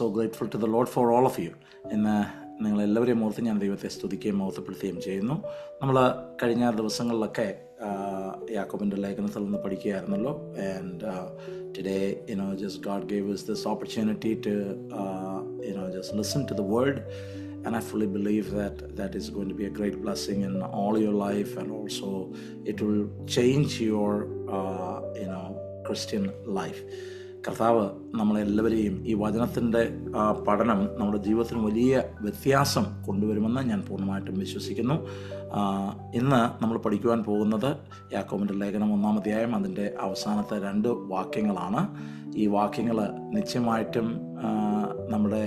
So grateful to the Lord for all of you. ഇന്ന് നിങ്ങളെല്ലാവരെയും ഓർത്ത് ഞാൻ ദൈവത്തെ സ്തുതിക്കുകയും മഹത്വപ്പെടുത്തുകയും ചെയ്യുന്നു. നമ്മൾ കഴിഞ്ഞ ദിവസങ്ങളിലൊക്കെ യാക്കോബിൻ്റെ ലേഖനത്തിൽ നിന്ന് പഠിക്കുകയായിരുന്നല്ലോ. And today just God gave us this opportunity to just listen to the word, and I fully believe that is going to be a great blessing in all your life, and also it will change your Christian life. കർത്താവ് നമ്മളെല്ലാവരെയും ഈ വചനത്തിൻ്റെ പഠനം നമ്മുടെ ജീവിതത്തിന് വലിയ വ്യത്യാസം കൊണ്ടുവരുമെന്ന് ഞാൻ പൂർണ്ണമായിട്ടും വിശ്വസിക്കുന്നു. ഇന്ന് നമ്മൾ പഠിക്കുവാൻ പോകുന്നത് യാക്കോബിൻ്റെ ലേഖനം 1-ാം അധ്യായം അതിൻ്റെ അവസാനത്തെ 2 വാക്യങ്ങളാണ്. ഈ വാക്യങ്ങൾ നിശ്ചയമായിട്ടും നമ്മുടെ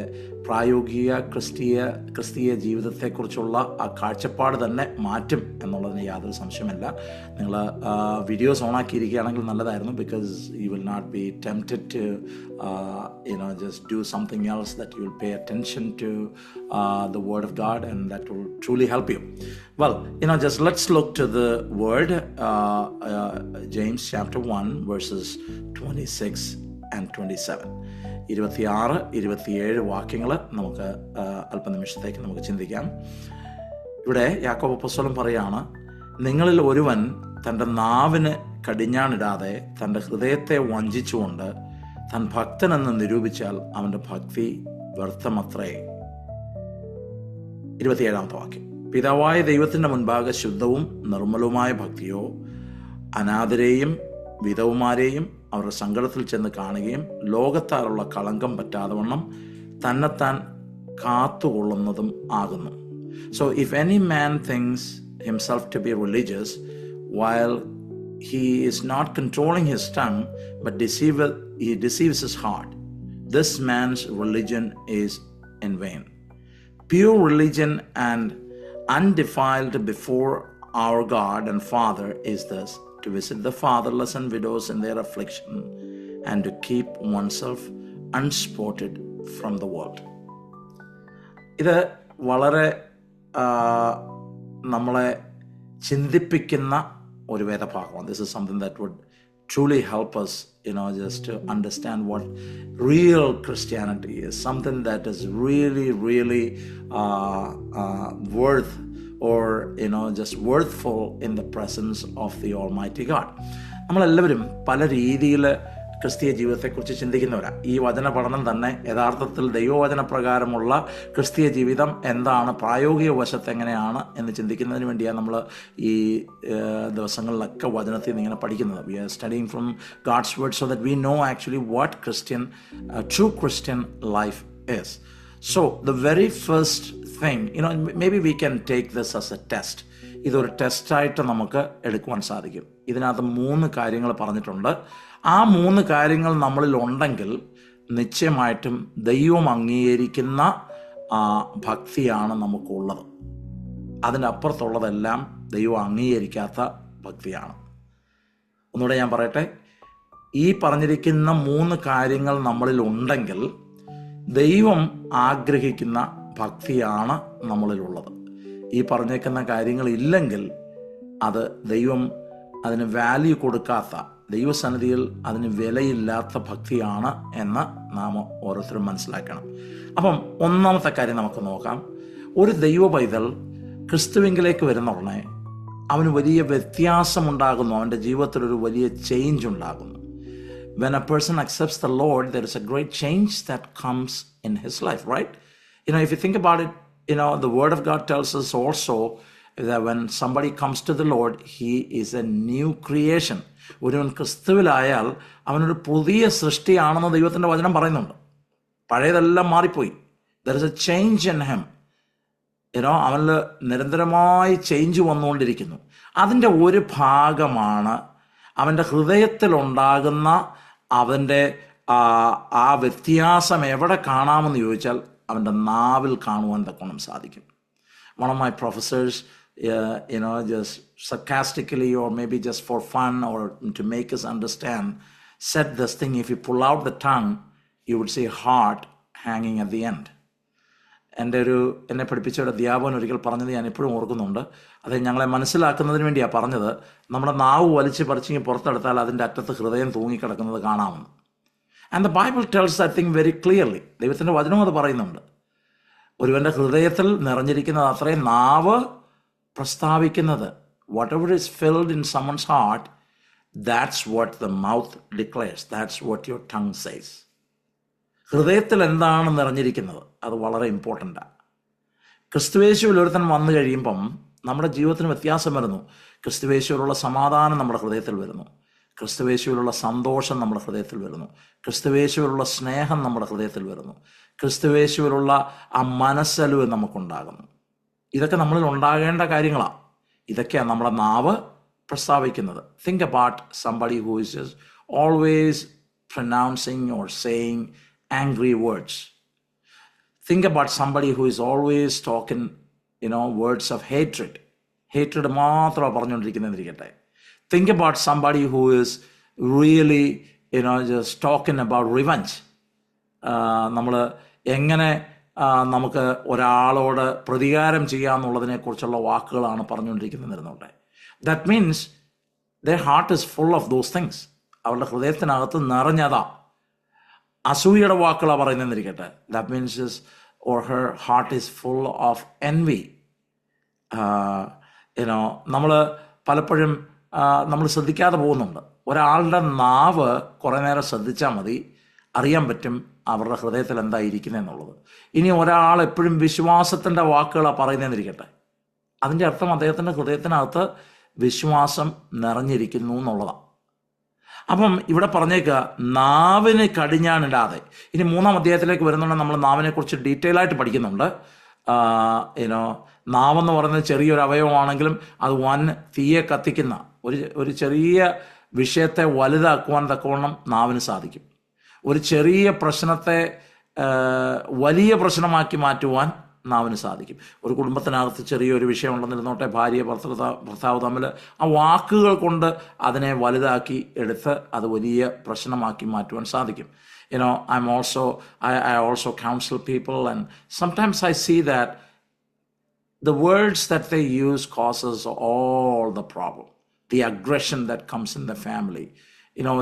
പ്രായോഗിക ക്രിസ്തീയ ജീവിതത്തെക്കുറിച്ചുള്ള ആ കാഴ്ചപ്പാട് തന്നെ മാറ്റും എന്നുള്ളതിന് യാതൊരു സംശയമല്ല. നിങ്ങൾ വീഡിയോസ് ഓണാക്കിയിരിക്കുകയാണെങ്കിൽ നല്ലതായിരുന്നു. Because you will not be tempted to just do something else, that you will pay attention to the word of God, and that will truly help you. Well, just let's look to the word, James chapter 1 verses 26 and 27. 26-27 വാക്യങ്ങൾ നമുക്ക് അല്പനിമിഷത്തേക്ക് നമുക്ക് ചിന്തിക്കാം. ഇവിടെ യാക്കോബ് അപ്പോസ്തലൻ പറയാണ്, നിങ്ങളിൽ ഒരുവൻ തൻ്റെ നാവിന് കടിഞ്ഞാണിടാതെ തൻ്റെ ഹൃദയത്തെ വഞ്ചിച്ചുകൊണ്ട് താൻ ഭക്തനെന്ന് നിരൂപിച്ചാൽ അവൻ്റെ ഭക്തി വ്യർത്ഥമത്രേ. 27-ാമത്തെ വാക്യം, പിതാവായ ദൈവത്തിൻ്റെ മുൻപാകെ ശുദ്ധവും നിർമ്മലവുമായ ഭക്തിയോ അനാഥരെയും വിധവുമാരെയും അവരുടെ സങ്കടത്തിൽ ചെന്ന് കാണുകയും ലോകത്താലുള്ള കളങ്കം പറ്റാതെ തന്നെത്താൻ കാത്തുകൊള്ളുന്നതും ആകുന്നു. So if any man thinks himself to be religious while he is not controlling his tongue but he deceives his heart, this man's religion is in vain. Pure religion and undefiled before our God and Father is this, to visit the fatherless and widows in their affliction and to keep oneself unspotted from the world. ഇത് വളരെ നമ്മളെ ചിന്തിപ്പിക്കുന്ന ഒരു വേദഭാഗമാണ്. This is something that would truly help us, just to understand what real Christianity is, something that is really, really worth or just worthful in the presence of the Almighty God. നമ്മളെല്ലാവരും പല രീതിയിൽ ക്രിസ്തീയ ജീവിതത്തെക്കുറിച്ച് ചിന്തിക്കുന്നവരാണ്. ഈ വചന പഠനം തന്നെ യഥാർത്ഥത്തിൽ ദൈവവചന പ്രകാരമുള്ള ക്രിസ്തീയ ജീവിതം എന്താണ്, പ്രായോഗിക വശത്ത് എങ്ങനെയാണ് എന്ന് ചിന്തിക്കുന്നതിന് വേണ്ടിയാണ് നമ്മൾ ഈ ദിവസങ്ങളിലൊക്കെ വചനത്തിൽ നിന്ന് ഇങ്ങനെ പഠിക്കുന്നത്. We are studying from God's word so that we know actually what true Christian life is. So the very first thing, maybe we can take this as a test. ഇതൊരു ടെസ്റ്റായിട്ട് നമുക്ക് എടുക്കുവാൻ സാധിക്കും. ഇതിനകത്ത് 3 കാര്യങ്ങൾ പറഞ്ഞിട്ടുണ്ട്. ആ 3 കാര്യങ്ങൾ നമ്മളിൽ ഉണ്ടെങ്കിൽ നിശ്ചയമായിട്ടും ദൈവം അംഗീകരിക്കുന്ന ഭക്തിയാണ് നമുക്കുള്ളത്. അതിൻ്റെ അപ്പുറത്തുള്ളതെല്ലാം ദൈവം അംഗീകരിക്കാത്ത ഭക്തിയാണ്. ഒന്നുകൂടെ ഞാൻ പറയട്ടെ, ഈ പറഞ്ഞിരിക്കുന്ന 3 കാര്യങ്ങൾ നമ്മളിൽ ഉണ്ടെങ്കിൽ ദൈവം ആഗ്രഹിക്കുന്ന ഭക്തിയാണ് നമ്മളിലുള്ളത്. ഈ പറഞ്ഞേക്കുന്ന കാര്യങ്ങളില്ലെങ്കിൽ അത് ദൈവം അതിന് വാല്യൂ കൊടുക്കാത്ത, ദൈവസന്നിധിയിൽ അതിന് വിലയില്ലാത്ത ഭക്തിയാണ് എന്ന് നാം ഓരോരുത്തരും മനസ്സിലാക്കണം. അപ്പം 1-ാമത്തെ കാര്യം നമുക്ക് നോക്കാം. ഒരു ദൈവ പൈതൽ ക്രിസ്തുവിങ്കിലേക്ക് വരുന്ന ഉടനെ അവന് വലിയ വ്യത്യാസമുണ്ടാകുന്നു, അവൻ്റെ ജീവിതത്തിലൊരു വലിയ ചേഞ്ച് ഉണ്ടാകുന്നു. When a person accepts the Lord, there is a great change that comes in his life, right? If you think about it, the Word of God tells us also that when somebody comes to the Lord, he is a new creation. ഒരുവൻ ക്രിസ്തുവിലായാൽ അവനൊരു പുതിയ സൃഷ്ടിയാണെന്ന് ദൈവത്തിൻ്റെ വചനം പറയുന്നുണ്ട്. പഴയതെല്ലാം മാറിപ്പോയി. There is a change in him. അവനിൽ നിരന്തരമായി change വന്നുകൊണ്ടിരിക്കുന്നു. അതിൻ്റെ ഒരു ഭാഗമാണ് അവൻ്റെ ഹൃദയത്തിലുണ്ടാകുന്ന അവൻ്റെ ആ വ്യത്യാസം എവിടെ കാണാമെന്ന് ചോദിച്ചാൽ അവൻ്റെ നാവിൽ കാണുവാൻ തക്കോണം സാധിക്കും. One of my professors, just sarcastically or maybe just for fun or to make us understand, said this thing, if you pull out the tongue, you would see heart hanging at the end. എന്നെ പഠിപ്പിച്ച ഒരു അധ്യാപകൻ ഒരിക്കൽ പറഞ്ഞത് ഞാൻ എപ്പോഴും ഓർക്കുന്നുണ്ട്. അത് ഞങ്ങളെ മനസ്സിലാക്കുന്നതിന് വേണ്ടിയാണ് പറഞ്ഞത്. നമ്മുടെ നാവ് വലിച്ച് പറിച്ചിങ്ങി പുറത്തെടുത്താൽ അതിൻ്റെ അറ്റത്ത് ഹൃദയം തൂങ്ങിക്കിടക്കുന്നത് കാണാമെന്ന്. And the Bible tells that thing very clearly. ദൈവത്തിൻ്റെ വചനവും അത് പറയുന്നുണ്ട്. ഒരുവൻ്റെ ഹൃദയത്തിൽ നിറഞ്ഞിരിക്കുന്നത് അത്രയും നാവ് പ്രസ്താവിക്കുന്നത്. Whatever is filled in someone's heart, that's what the mouth declares, that's what your tongue says. ഹൃദയത്തിൽ എന്താണ് നിറഞ്ഞിരിക്കുന്നത് അത് വളരെ ഇമ്പോർട്ടൻ്റാണ്. ക്രിസ്തുവേശുവിൽ ഒരുത്തൻ വന്നു കഴിയുമ്പം നമ്മുടെ ജീവിതത്തിന് വ്യത്യാസം വരുന്നു. ക്രിസ്തുവേശുവിലുള്ള സമാധാനം നമ്മുടെ ഹൃദയത്തിൽ വരുന്നു. ക്രിസ്തുവേശുവിലുള്ള സന്തോഷം നമ്മുടെ ഹൃദയത്തിൽ വരുന്നു. ക്രിസ്തുവേശുവിലുള്ള സ്നേഹം നമ്മുടെ ഹൃദയത്തിൽ വരുന്നു. ക്രിസ്തുവേശുവിലുള്ള ആ മനസ്സലിവ് നമുക്കുണ്ടാകുന്നു. ഇതൊക്കെ നമ്മളിൽ ഉണ്ടാകേണ്ട കാര്യങ്ങളാണ്. ഇതൊക്കെയാണ് നമ്മുടെ നാവ് പ്രസ്താവിക്കുന്നത്. Think about somebody who is always pronouncing or saying angry words. Think about somebody who is always talking, words of hatred. Hatred മാത്രം പറഞ്ഞുകൊണ്ടിരിക്കുന്നതിരിക്കട്ടെ. Think about somebody who is really, just talking about revenge. നമ്മൾ എങ്ങനെ നമുക്ക് ഒരാളോട് പ്രതികാരം ചെയ്യാമെന്നുള്ളതിനെക്കുറിച്ചുള്ള വാക്കുകളാണ് പറഞ്ഞുകൊണ്ടിരിക്കുന്നതിരുന്നോട്ടെ. That means their heart is full of those things. അവരുടെ ഹൃദയത്തിനകത്ത് നിറഞ്ഞതാ. അസൂയയുടെ വാക്കുകളാണ് പറയുന്നതെന്നിരിക്കട്ടെ. That means or her heart is full of envy. നമ്മൾ പലപ്പോഴും നമ്മൾ ശ്രദ്ധിക്കാതെ പോകുന്നുണ്ട്. ഒരാളുടെ നാവ് കുറേ നേരം ശ്രദ്ധിച്ചാൽ മതി, അറിയാൻ പറ്റും അവരുടെ ഹൃദയത്തിൽ എന്തായിരിക്കുന്നത് എന്നുള്ളത്. ഇനി ഒരാൾ എപ്പോഴും വിശ്വാസത്തിൻ്റെ വാക്കുകളാണ് പറയുന്നതെന്നിരിക്കട്ടെ, അതിൻ്റെ അർത്ഥം അദ്ദേഹത്തിൻ്റെ ഹൃദയത്തിനകത്ത് വിശ്വാസം നിറഞ്ഞിരിക്കുന്നു എന്നുള്ളതാണ്. അപ്പം ഇവിടെ പറഞ്ഞേക്കുക നാവിന് കടിഞ്ഞാണിടാതെ. ഇനി 3-ാം അധ്യായത്തിലേക്ക് വരുന്നുണ്ട്. നമ്മൾ നാവിനെക്കുറിച്ച് ഡീറ്റെയിൽ ആയിട്ട് പഠിക്കുന്നുണ്ട്. നാവെന്ന് പറയുന്നത് ചെറിയൊരു അവയവമാണെങ്കിലും അത് വൻ തീയെ കത്തിക്കുന്ന ഒരു ചെറിയ വിഷയത്തെ വലുതാക്കുവാൻ തക്കവണ്ണം നാവിന് സാധിക്കും. ഒരു ചെറിയ പ്രശ്നത്തെ വലിയ പ്രശ്നമാക്കി മാറ്റുവാൻ നാവിന് സാധിക്കും. ഒരു കുടുംബത്തിനകത്ത് ചെറിയൊരു വിഷയം ഉണ്ടെന്നിരുന്നോട്ടെ, ഭാര്യ ഭർത്താവ് തമ്മിൽ ആ വാക്കുകൾ കൊണ്ട് അതിനെ വലുതാക്കി എടുത്ത് അത് വലിയ പ്രശ്നമാക്കി മാറ്റുവാൻ സാധിക്കും. I also counsel people, and sometimes I see that the words that they use causes all the problem. The aggression that comes in the family,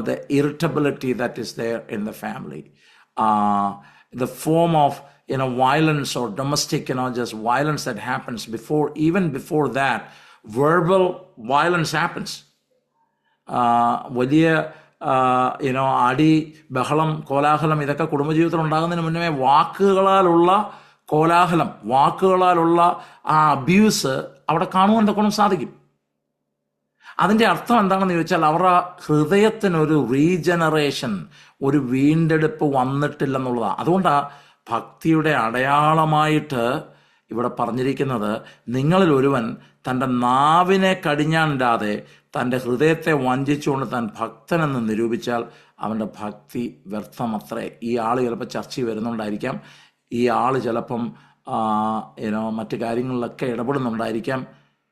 the irritability that is there in the family, the form of violence or domestic, just violence that happens even before that, verbal violence happens. വലിയ അടി, ബഹളം, കോലാഹലം ഇതൊക്കെ കുടുംബജീവിതത്തിൽ ഉണ്ടാകുന്നതിന് മുന്നേ വാക്കുകളാലുള്ള കോലാഹലം, വാക്കുകളാലുള്ള ആ abuse അവിടെ കാണുവാൻ തക്കോണം സാധിക്കും. അതിൻ്റെ അർത്ഥം എന്താണെന്ന് ചോദിച്ചാൽ അവരുടെ ഹൃദയത്തിനൊരു റീജനറേഷൻ, ഒരു വീണ്ടെടുപ്പ് വന്നിട്ടില്ലെന്നുള്ളതാണ്. അതുകൊണ്ടാണ് ഭക്തിയുടെ അടയാളമായിട്ട് ഇവിടെ പറഞ്ഞിരിക്കുന്നത്, നിങ്ങളിൽ ഒരുവൻ തൻ്റെ നാവിനെ കടിഞ്ഞാണിടാതെ തൻ്റെ ഹൃദയത്തെ വഞ്ചിച്ചുകൊണ്ട് താൻ ഭക്തനെന്ന് നിരൂപിച്ചാൽ അവൻ്റെ ഭക്തി വ്യർത്ഥമത്രേ. ഈ ആൾ ചിലപ്പോൾ ചർച്ചയിൽ വരുന്നുണ്ടായിരിക്കാം, ഈ ആൾ ചിലപ്പം മറ്റു കാര്യങ്ങളിലൊക്കെ ഇടപെടുന്നുണ്ടായിരിക്കാം,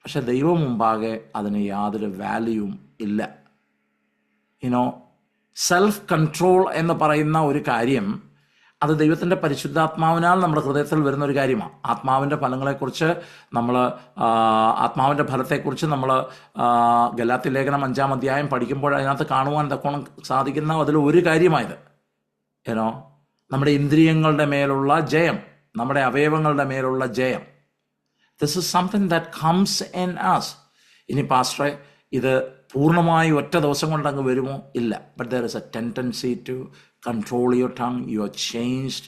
പക്ഷെ ദൈവം മുമ്പാകെ അതിന് യാതൊരു വാല്യൂവും ഇല്ല. സെൽഫ് കൺട്രോൾ എന്ന് പറയുന്ന ഒരു കാര്യം അത് ദൈവത്തിൻ്റെ പരിശുദ്ധാത്മാവിനാൽ നമ്മുടെ ഹൃദയത്തിൽ വരുന്ന ഒരു കാര്യമാണ്. ആത്മാവിൻ്റെ ഫലങ്ങളെക്കുറിച്ച് ആത്മാവിൻ്റെ ഫലത്തെക്കുറിച്ച് നമ്മൾ ഗലാത്യ ലേഖനം 5-ാം അധ്യായം പഠിക്കുമ്പോൾ അതിനകത്ത് കാണുവാൻ തക്കോണം സാധിക്കുന്ന അതിൽ ഒരു കാര്യമായത് നമ്മുടെ ഇന്ദ്രിയങ്ങളുടെ മേലുള്ള ജയം, നമ്മുടെ അവയവങ്ങളുടെ മേലുള്ള ജയം. This is something that comes in us. ഇനി പാസ്റ്ററെ ഇത് പൂർണ്ണമായി ഒറ്റ ദിവസം കൊണ്ട് അങ്ങ് വരുമോ? ഇല്ല. But there is a tendency to control your tongue. You are changed,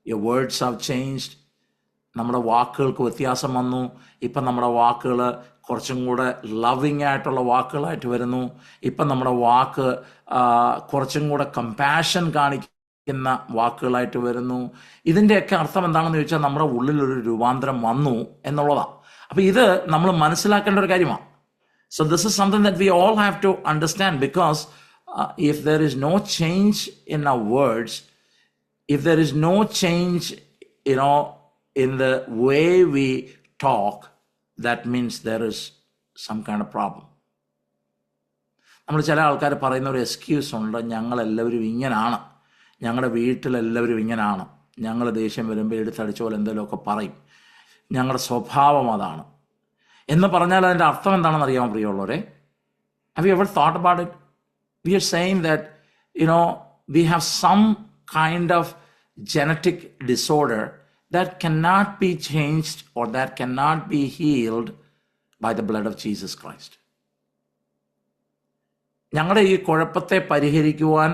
your words have changed. നമ്മുടെ വാക്കുകൾക്ക് വ്യത്യാസം വന്നു. ഇപ്പം നമ്മുടെ വാക്കുകൾ കുറച്ചും കൂടെ ലവിങ് ആയിട്ടുള്ള വാക്കുകളായിട്ട് വരുന്നു. ഇപ്പം നമ്മുടെ വാക്ക് കുറച്ചും കൂടെ കമ്പാഷൻ കാണിക്കുന്ന വാക്കുകളായിട്ട് വരുന്നു. ഇതിൻ്റെയൊക്കെ അർത്ഥം എന്താണെന്ന് ചോദിച്ചാൽ നമ്മുടെ ഉള്ളിലൊരു രൂപാന്തരം വന്നു എന്നുള്ളതാണ്. അപ്പം ഇത് നമ്മൾ മനസ്സിലാക്കേണ്ട ഒരു കാര്യമാണ്. So this is something that we all have to understand, because if there is no change in our words, if there is no change, in the way we talk, that means there is some kind of problem. നമ്മൾ ചില ആൾക്കാർ പറയുന്ന ഒരു excuse ഉണ്ട്, ഞങ്ങളെല്ലാവരും ഇങ്ങനാണ്, ഞങ്ങളുടെ വീട്ടിലെല്ലാവരും ഇങ്ങനാണ്, ഞങ്ങൾ ദേഷ്യം വരുമ്പോൾ എടുത്തടിച്ച പോലെ എന്തെങ്കിലുമൊക്കെ പറയും, ഞങ്ങളുടെ സ്വഭാവം അതാണ് എന്ന് പറഞ്ഞാൽ അതിൻ്റെ അർത്ഥം എന്താണെന്ന് അറിയാമോ പ്രിയമുള്ളവരെ? Have you ever thought about it? We are saying that, we have some kind of genetic disorder that cannot be changed or that cannot be healed by the blood of Jesus Christ. ഞങ്ങളുടെ ഈ കുഴപ്പത്തെ പരിഹരിക്കുവാൻ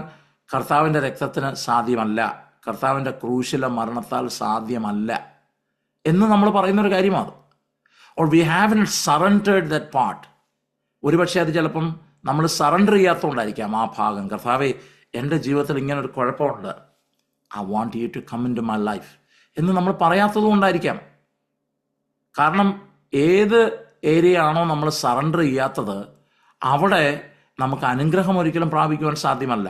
കർത്താവിൻ്റെ രക്തത്തിന് സാധ്യമല്ല, കർത്താവിൻ്റെ ക്രൂശിലെ മരണത്താൽ സാധ്യമല്ല എന്ന് നമ്മൾ പറയുന്നൊരു കാര്യമാണ്. Or we have surrendered that part. ഒരുപക്ഷെ അത് ചിലപ്പം നമ്മൾ സറണ്ടർ ചെയ്യാത്തതുകൊണ്ടായിരിക്കാം ആ ഭാഗം. കർത്താവേ, എൻ്റെ ജീവിതത്തിൽ ഇങ്ങനൊരു കുഴപ്പമുണ്ട്, I want you to come into my life എന്ന് നമ്മൾ പറയാത്തത് കൊണ്ടായിരിക്കാം. കാരണം ഏത് ഏരിയ ആണോ നമ്മൾ സറണ്ടർ ചെയ്യാത്തത്, അവിടെ നമുക്ക് അനുഗ്രഹം ഒരിക്കലും പ്രാപിക്കുവാൻ സാധ്യമല്ല.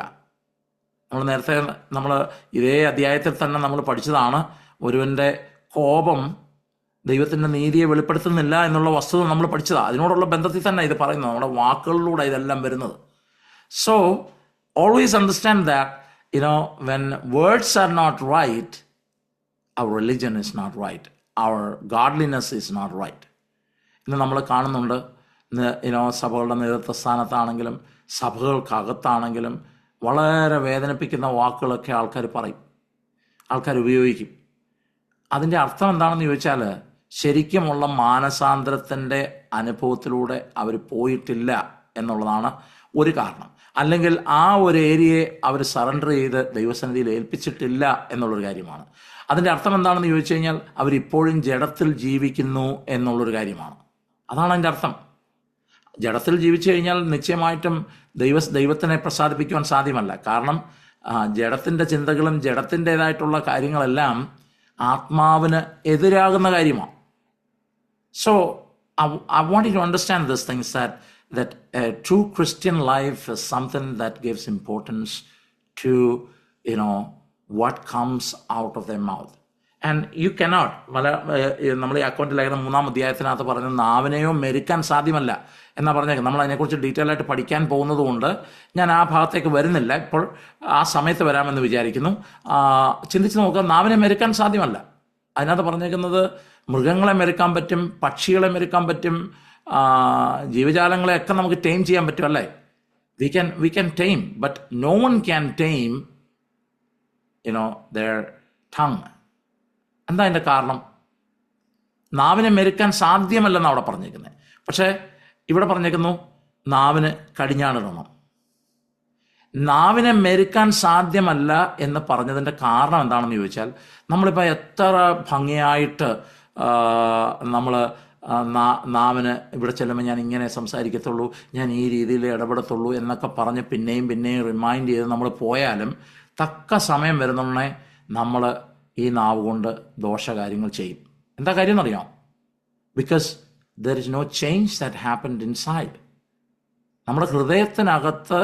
നമ്മൾ ഇതേ അധ്യായത്തിൽ തന്നെ നമ്മൾ പഠിച്ചതാണ്, ഒരുവൻ്റെ കോപം ദൈവത്തിൻ്റെ നീതിയെ വെളിപ്പെടുത്തുന്നില്ല എന്നുള്ള വസ്തുത നമ്മൾ പഠിച്ചതാണ്. അതിനോടുള്ള ബന്ധത്തിൽ തന്നെ ഇത് പറയുന്നത്, നമ്മുടെ വാക്കുകളിലൂടെ ഇതെല്ലാം വരുന്നത്. So always understand that when words are not right, our religion is not right, our godliness is not right. ഇന്ന് നമ്മൾ കാണുന്നുണ്ട്, സഭകളുടെ നേതൃത്വ സ്ഥാനത്താണെങ്കിലും സഭകൾക്കകത്താണെങ്കിലും വളരെ വേദനിപ്പിക്കുന്ന വാക്കുകളൊക്കെ ആൾക്കാർ പറയും, ആൾക്കാർ ഉപയോഗിക്കും. അതിൻ്റെ അർത്ഥം എന്താണെന്ന് ചോദിച്ചാൽ, ശരിക്കുമുള്ള മാനസാന്തരത്തിൻ്റെ അനുഭവത്തിലൂടെ അവർ പോയിട്ടില്ല എന്നുള്ളതാണ് ഒരു കാരണം. അല്ലെങ്കിൽ ആ ഒരു ഏരിയയെ അവർ സറണ്ടർ ചെയ്ത് ദൈവസന്നിധിയിൽ ഏൽപ്പിച്ചിട്ടില്ല എന്നുള്ളൊരു കാര്യമാണ്. അതിൻ്റെ അർത്ഥം എന്താണെന്ന് ചോദിച്ചു കഴിഞ്ഞാൽ, അവരിപ്പോഴും ജഡത്തിൽ ജീവിക്കുന്നു എന്നുള്ളൊരു കാര്യമാണ്. അതാണ് അതിൻ്റെ അർത്ഥം. ജഡത്തിൽ ജീവിച്ചു കഴിഞ്ഞാൽ നിശ്ചയമായിട്ടും ദൈവത്തിനെ പ്രസാദിപ്പിക്കുവാൻ സാധ്യമല്ല. കാരണം ജഡത്തിൻ്റെ ചിന്തകളും ജഡത്തിൻ്റെതായിട്ടുള്ള കാര്യങ്ങളെല്ലാം ആത്മാവിന് എതിരാകുന്ന കാര്യമാണ്. So I want you to understand these things, that a true Christian life is something that gives importance to what comes out of their mouth. And you cannot, നമ്മൾ ഈ അക്കൗണ്ടിൽ ലേഖനം 3-ാം അധ്യായത്തിനകത്ത് പറഞ്ഞ നാവിനെയോ മെരുക്കാൻ സാധ്യമല്ല എന്നാ പറഞ്ഞേക്കുന്നത്. നമ്മൾ അതിനെക്കുറിച്ച് ഡീറ്റെയിൽ ആയിട്ട് പഠിക്കാൻ പോകുന്നത് കൊണ്ട് ഞാൻ ആ ഭാഗത്തേക്ക് വരുന്നില്ല. ഇപ്പോൾ ആ സമയത്ത് വരാമെന്ന് വിചാരിക്കുന്നു. ചിന്തിച്ച് നോക്കുക, നാവിനെ മെരുക്കാൻ സാധ്യമല്ല. അതിനകത്ത് പറഞ്ഞേക്കുന്നത് മൃഗങ്ങളെ മെരുക്കാൻ പറ്റും, പക്ഷികളെ മെരുക്കാൻ പറ്റും, ജീവജാലങ്ങളെയൊക്കെ നമുക്ക് ടൈം ചെയ്യാൻ പറ്റും, അല്ലേ? we can tame, but no one can tame their tongue. എന്താ അതിൻ്റെ കാരണം? നാവിനെ മെരുക്കാൻ സാധ്യമല്ലെന്ന് അവിടെ പറഞ്ഞേക്കുന്നത്. പക്ഷേ ഇവിടെ പറഞ്ഞേക്കുന്നു നാവിന് കടിഞ്ഞാണിടണം. നാവിനെ മെരുക്കാൻ സാധ്യമല്ല എന്ന് പറഞ്ഞതിൻ്റെ കാരണം എന്താണെന്ന് ചോദിച്ചാൽ, നമ്മളിപ്പോൾ എത്ര ഭംഗിയായിട്ട് നമ്മൾ നാവിന് ഇവിടെ ചെല്ലുമ്പോൾ ഞാൻ ഇങ്ങനെ സംസാരിക്കത്തുള്ളൂ, ഞാൻ ഈ രീതിയിൽ ഇടപെടത്തുള്ളൂ എന്നൊക്കെ പറഞ്ഞ് പിന്നെയും റിമൈൻഡ് ചെയ്ത് നമ്മൾ പോയാലും തക്ക സമയം വരുന്നുണ്ടേ നമ്മൾ ഈ നാവ് കൊണ്ട് ദോഷകാര്യങ്ങൾ ചെയ്യും. എന്താ കാര്യം എന്നറിയാം? Because there is no change that happened inside. നമ്മുടെ ഹൃദയത്തിനകത്ത്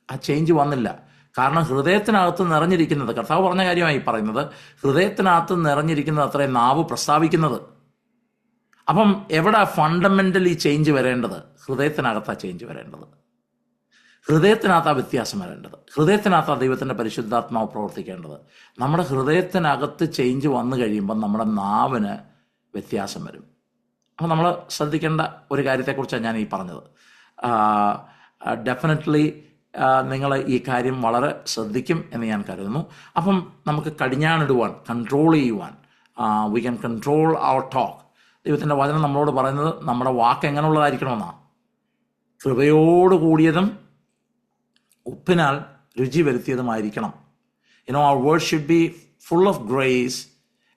ആ ചേഞ്ച് വന്നില്ല. കാരണം ഹൃദയത്തിനകത്ത് നിറഞ്ഞിരിക്കുന്നത്, കർത്താവ് പറഞ്ഞ കാര്യമായി പറയുന്നത്, ഹൃദയത്തിനകത്ത് നിറഞ്ഞിരിക്കുന്നത് അത്രയും നാവ് പ്രസ്താവിക്കുന്നത്. അപ്പം എവിടെ ഫണ്ടമെൻ്റലി ചേഞ്ച് വരേണ്ടത്? ഹൃദയത്തിനകത്താണ് ചേഞ്ച് വരേണ്ടത്. ഹൃദയത്തിനകത്താണ് വ്യത്യാസം വരേണ്ടത്. ഹൃദയത്തിനകത്താണ് ദൈവത്തിൻ്റെ പരിശുദ്ധാത്മാവ് പ്രവർത്തിക്കേണ്ടത്. നമ്മുടെ ഹൃദയത്തിനകത്ത് ചേഞ്ച് വന്നു കഴിയുമ്പം നമ്മുടെ നാവിന് വ്യത്യാസം വരും. അപ്പം നമ്മൾ ശ്രദ്ധിക്കേണ്ട ഒരു കാര്യത്തെക്കുറിച്ചാണ് ഞാൻ ഈ പറഞ്ഞത്. ഡെഫിനറ്റ്ലി നിങ്ങൾ ഈ കാര്യം വളരെ ശ്രദ്ധിക്കും എന്ന് ഞാൻ കരുതുന്നു. അപ്പം നമുക്ക് കടിഞ്ഞാണിടുവാൻ, കൺട്രോൾ ചെയ്യുവാൻ, we can control our talk. ദൈവത്തിൻ്റെ വചനം നമ്മളോട് പറയുന്നത് നമ്മുടെ വാക്ക് എങ്ങനെയുള്ളതായിരിക്കണമെന്നാണ്. കൃപയോട് കൂടിയതും ഉപ്പിനാൽ രുചി വരുത്തിയതുമായിരിക്കണം. Our word should be full of grace